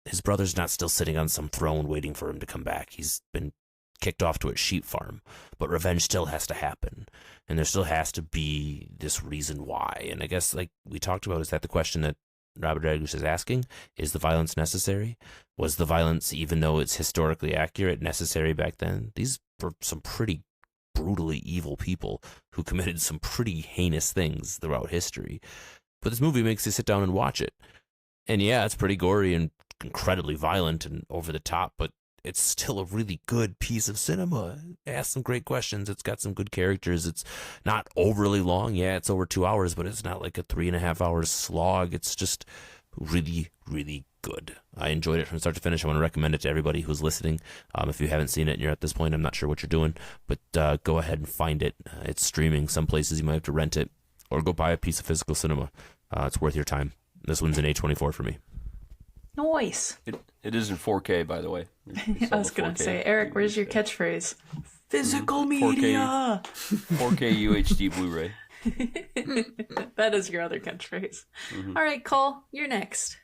[SPEAKER 2] his brother's not still sitting on some throne waiting for him to come back. He's been kicked off to a sheep farm, but revenge still has to happen, and there still has to be this reason why. And I guess, like we talked about, is that the question that Robert Eggers is asking? Is the violence necessary? Was the violence, even though it's historically accurate, necessary back then? These were some pretty brutally evil people who committed some pretty heinous things throughout history. But this movie makes you sit down and watch it. And yeah, it's pretty gory and incredibly violent and over the top, but it's still a really good piece of cinema. It asks some great questions. It's got some good characters. It's not overly long. Yeah, it's over 2 hours, but it's not like a 3.5 hours slog. It's just really, really good. I enjoyed it from start to finish. I want to recommend it to everybody who's listening. If you haven't seen it and you're at this point, I'm not sure what you're doing, but go ahead and find it. It's streaming. Some places you might have to rent it or go buy a piece of physical cinema. It's worth your time. This one's an A24 for me.
[SPEAKER 1] Nice.
[SPEAKER 3] It is in 4K, by the way.
[SPEAKER 1] I was going to say, Eric, where's your catchphrase? Physical media.
[SPEAKER 3] 4K UHD Blu-ray.
[SPEAKER 1] That is your other catchphrase. Mm-hmm. All right, Cole, you're next.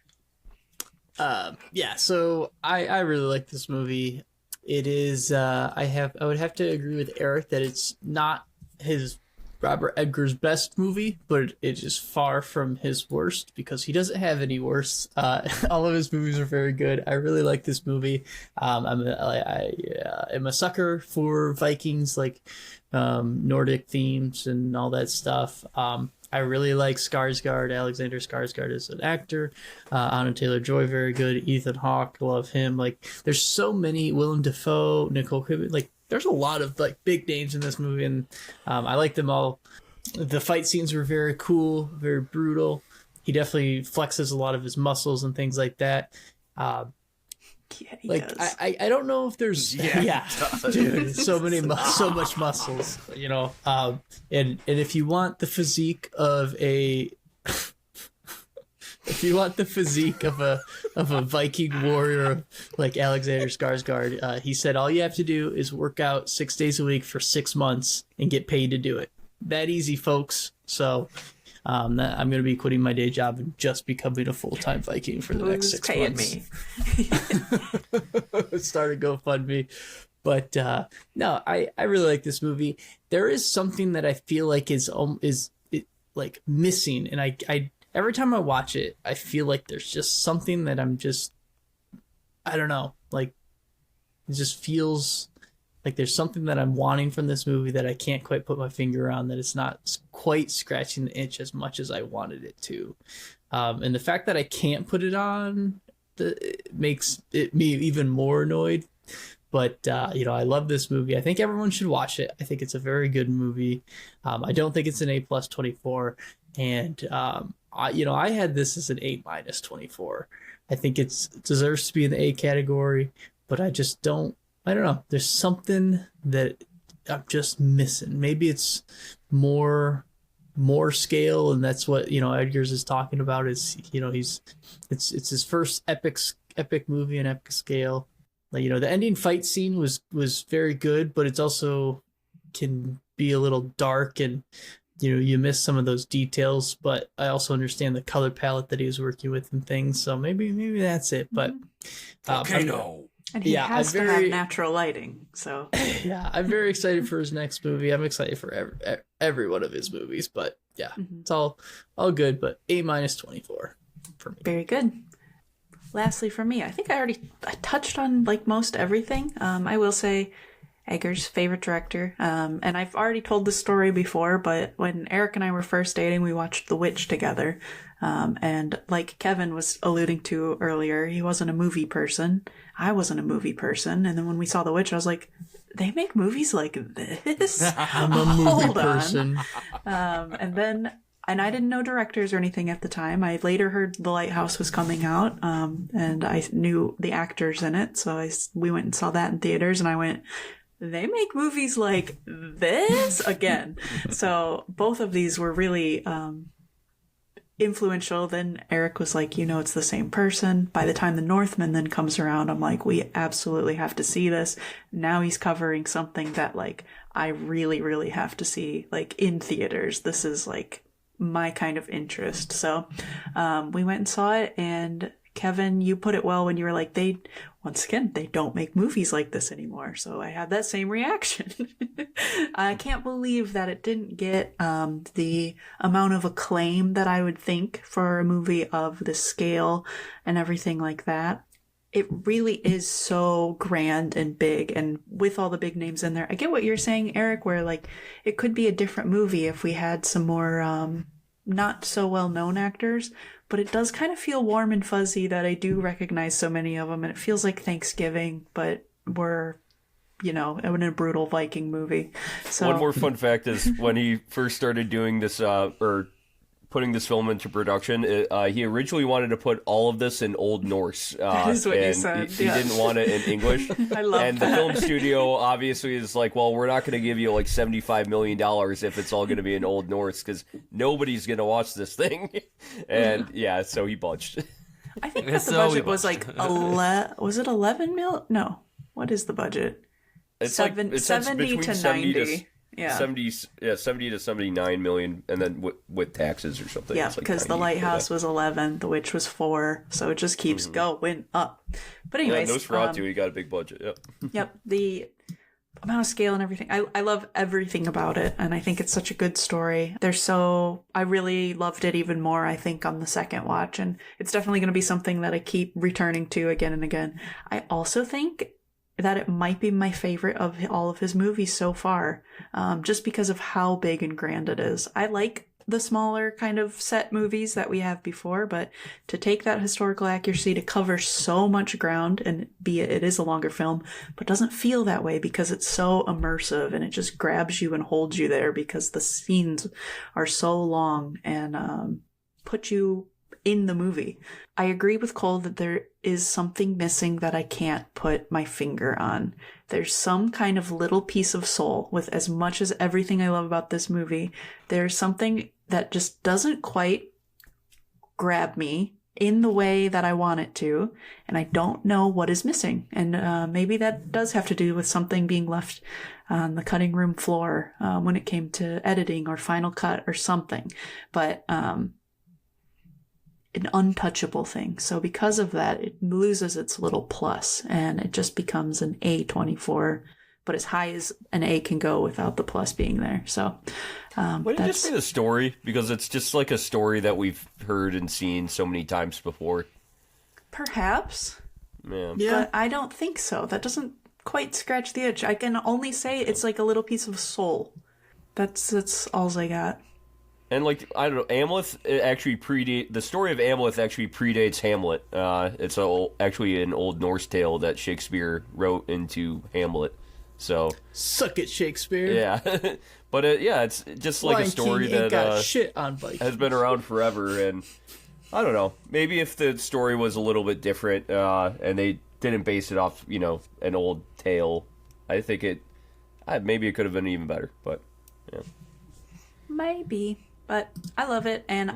[SPEAKER 4] So I really like this movie. It is I would have to agree with Eric that it's not his Robert Eggers' best movie, but it is far from his worst because he doesn't have any worse. All of his movies are very good. I really like this movie. I am a sucker for Vikings, like Nordic themes and all that stuff. I really like Skarsgård. Alexander Skarsgård is an actor. Anya Taylor-Joy, very good. Ethan Hawke, love him. Like, there's so many. Willem Dafoe, Nicole Kidman, like, there's a lot of like big names in this movie, and I like them all. The fight scenes were very cool, very brutal. He definitely flexes a lot of his muscles and things like that.
[SPEAKER 1] Yeah, he
[SPEAKER 4] Like
[SPEAKER 1] does.
[SPEAKER 4] I don't know if there's dude, so much muscles, you know. And if you want the physique of a if you want the physique of a Viking warrior like Alexander Skarsgård, he said all you have to do is work out 6 days a week for 6 months and get paid to do it. That easy, folks. So I'm going to be quitting my day job and just becoming a full-time Viking for the next 6 months.
[SPEAKER 1] Me?
[SPEAKER 4] Start a GoFundMe. But no, I really like this movie. There is something that I feel like is like missing, and I every time I watch it, I feel like there's just something that I don't know, like it just feels like there's something that I'm wanting from this movie that I can't quite put my finger on, that it's not quite scratching the itch as much as I wanted it to. And the fact that I can't put it on it makes me even more annoyed. But, I love this movie. I think everyone should watch it. I think it's a very good movie. I don't think it's an A+ 24. And, I had this as an A- 24. I think it deserves to be in the A category, but I just don't know. There's something that I'm just missing. Maybe it's more scale, and that's what Edgar's is talking about. Is it's his first epic movie and epic scale. Like, the ending fight scene was very good, but it's also can be a little dark, and you miss some of those details. But I also understand the color palette that he was working with and things. So maybe that's it. But
[SPEAKER 1] And he has to have natural lighting, so...
[SPEAKER 4] Yeah, I'm very excited for his next movie. I'm excited for every one of his movies, but yeah, It's all good, but A- 24 for me.
[SPEAKER 1] Very good. Lastly for me, I think I touched on, like, most everything. I will say Edgar's favorite director, and I've already told this story before, but when Eric and I were first dating, we watched The Witch together. And like Kevin was alluding to earlier, he wasn't a movie person. I wasn't a movie person. And then when we saw The Witch, I was like, they make movies like this?
[SPEAKER 4] I'm a movie person.
[SPEAKER 1] And I didn't know directors or anything at the time. I later heard The Lighthouse was coming out, and I knew the actors in it. So we went and saw that in theaters, and I went, they make movies like this again. So both of these were really influential. Then Eric was like, it's the same person. By the time the Northman then comes around, I'm like, we absolutely have to see this. Now he's covering something that, like, I really, really have to see, like, in theaters. This is, like, my kind of interest. So we went and saw it, and Kevin, you put it well when you were like, they don't make movies like this anymore. So I had that same reaction. I can't believe that it didn't get the amount of acclaim that I would think for a movie of this scale and everything like that. It really is so grand and big, and with all the big names in there. I get what you're saying, Eric, where, like, it could be a different movie if we had some more not so well-known actors, but it does kind of feel warm and fuzzy that I do recognize so many of them, and it feels like Thanksgiving, but we're, in a brutal Viking movie. So
[SPEAKER 3] one more fun fact is when he first started doing this, or putting this film into production, he originally wanted to put all of this in Old Norse.
[SPEAKER 1] That is what you said.
[SPEAKER 3] He didn't want it in English.
[SPEAKER 1] I love
[SPEAKER 3] and
[SPEAKER 1] that.
[SPEAKER 3] The film studio obviously is like, well, we're not going to give you like $75 million if it's all going to be in Old Norse, because nobody's going to watch this thing. And yeah, so he budged.
[SPEAKER 1] I think that the budget was like, was it 11 mil? No. What is the budget?
[SPEAKER 3] It's
[SPEAKER 1] 70 to 90. Yeah.
[SPEAKER 3] 70 to 79 million, and then with taxes or something.
[SPEAKER 1] Yeah,
[SPEAKER 3] it's like
[SPEAKER 1] because The Lighthouse was 11, The Witch was 4, so it just keeps going up. But anyways,
[SPEAKER 3] Nosferatu, he got a big budget. Yep.
[SPEAKER 1] Yep, the amount of scale and everything. I love everything about it, and I think it's such a good story. I really loved it even more, I think, on the second watch, and it's definitely going to be something that I keep returning to again and again. I also think that it might be my favorite of all of his movies so far, just because of how big and grand it is. I like the smaller kind of set movies that we have before, but to take that historical accuracy to cover so much ground, and it is a longer film, but doesn't feel that way because it's so immersive and it just grabs you and holds you there because the scenes are so long and put you in the movie. I agree with Cole that there is something missing that I can't put my finger on. There's some kind of little piece of soul with as much as everything I love about this movie. There's something that just doesn't quite grab me in the way that I want it to, and I don't know what is missing. And maybe that does have to do with something being left on the cutting room floor when it came to editing or final cut or something. But an untouchable thing. So because of that, it loses its little plus, and it just becomes an A24, but as high as an A can go without the plus being there. So
[SPEAKER 3] Would it just be the story? Because it's just like a story that we've heard and seen so many times before.
[SPEAKER 1] Perhaps.
[SPEAKER 3] Yeah.
[SPEAKER 1] But I don't think so. That doesn't quite scratch the itch. I can only say it's like a little piece of soul. That's all I got.
[SPEAKER 3] And like, I don't know, Amleth actually the story of Amleth actually predates Hamlet. It's actually an Old Norse tale that Shakespeare wrote into Hamlet. So
[SPEAKER 4] Suck it, Shakespeare.
[SPEAKER 3] yeah, but yeah, it's just like
[SPEAKER 4] Lion
[SPEAKER 3] a story
[SPEAKER 4] King ain't
[SPEAKER 3] that
[SPEAKER 4] got shit on Vikings.
[SPEAKER 3] has been around forever. And I don't know, maybe if the story was a little bit different and they didn't base it off, an old tale, I think maybe it could have been even better. But yeah,
[SPEAKER 1] Maybe. But I love it, and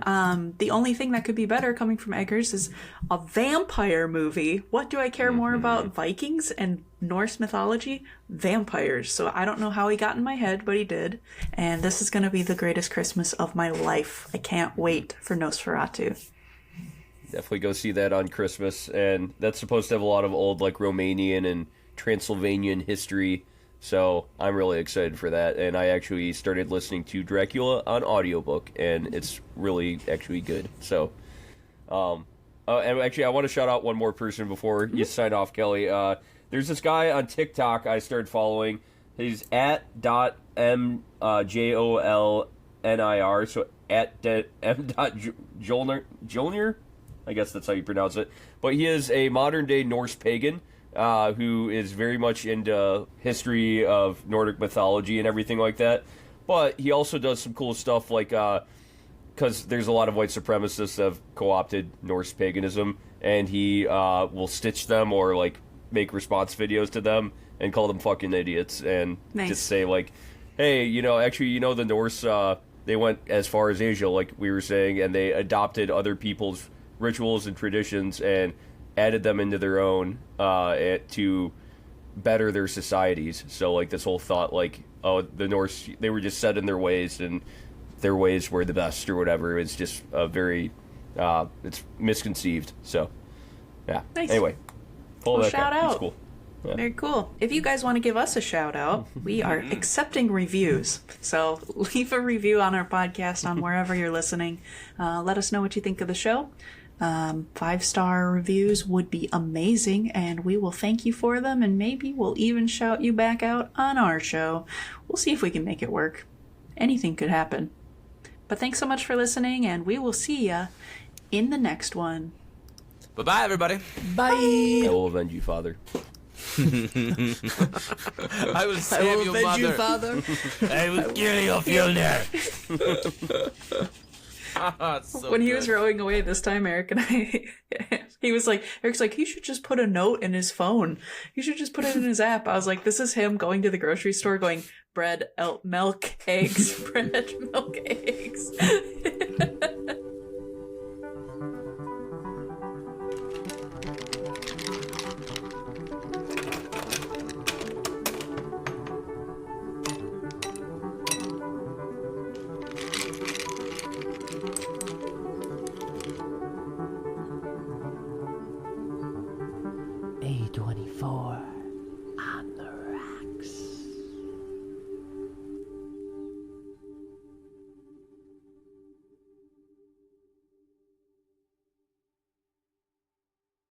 [SPEAKER 1] the only thing that could be better coming from Eggers is a vampire movie. What do I care more about, Vikings and Norse mythology? Vampires. So I don't know how he got in my head, but he did. And this is going to be the greatest Christmas of my life. I can't wait for Nosferatu.
[SPEAKER 3] definitely go see that on Christmas. And that's supposed to have a lot of old, like, Romanian and Transylvanian history. So I'm really excited for that. And I actually started listening to Dracula on audiobook, and it's really actually good. So, and actually, I want to shout out one more person before you sign off, Kelly. There's this guy on TikTok I started following. He's at .mjolnir, so at m.jolnir. I guess that's how you pronounce it. But he is a modern-day Norse pagan who is very much into history of Nordic mythology and everything like that. But he also does some cool stuff like, because there's a lot of white supremacists that have co-opted Norse paganism, and he will stitch them or, like, make response videos to them and call them fucking idiots and just say, like, hey, actually, the Norse, they went as far as Asia, like we were saying, and they adopted other people's rituals and traditions and added them into their own to better their societies. So, like, this whole thought, like, oh, the Norse, they were just set in their ways and their ways were the best or whatever. It's just very, it's misconceived. So, yeah.
[SPEAKER 1] Nice.
[SPEAKER 3] Anyway,
[SPEAKER 1] Well, shout out.
[SPEAKER 3] It's cool. Yeah.
[SPEAKER 1] Very cool. If you guys want to give us a shout out, we are accepting reviews. So leave a review on our podcast on wherever you're listening. Let us know what you think of the show. 5-star reviews would be amazing, and we will thank you for them, and maybe we'll even shout you back out on our show. We'll see if we can make it work. Anything could happen. But thanks so much for listening, and we will see ya in the next one.
[SPEAKER 2] Bye-bye, everybody.
[SPEAKER 4] Bye.
[SPEAKER 3] I will avenge you, Father.
[SPEAKER 2] I will save you,
[SPEAKER 4] avenge you,
[SPEAKER 2] Father.
[SPEAKER 4] Father.
[SPEAKER 2] I will kill you, Fjolnir. So
[SPEAKER 1] when he
[SPEAKER 2] good.
[SPEAKER 1] was rowing away this time, Eric and I, Eric's like, he should just put a note in his phone. He should just put it in his app. I was like, this is him going to the grocery store going, bread, milk, eggs, bread, milk, eggs.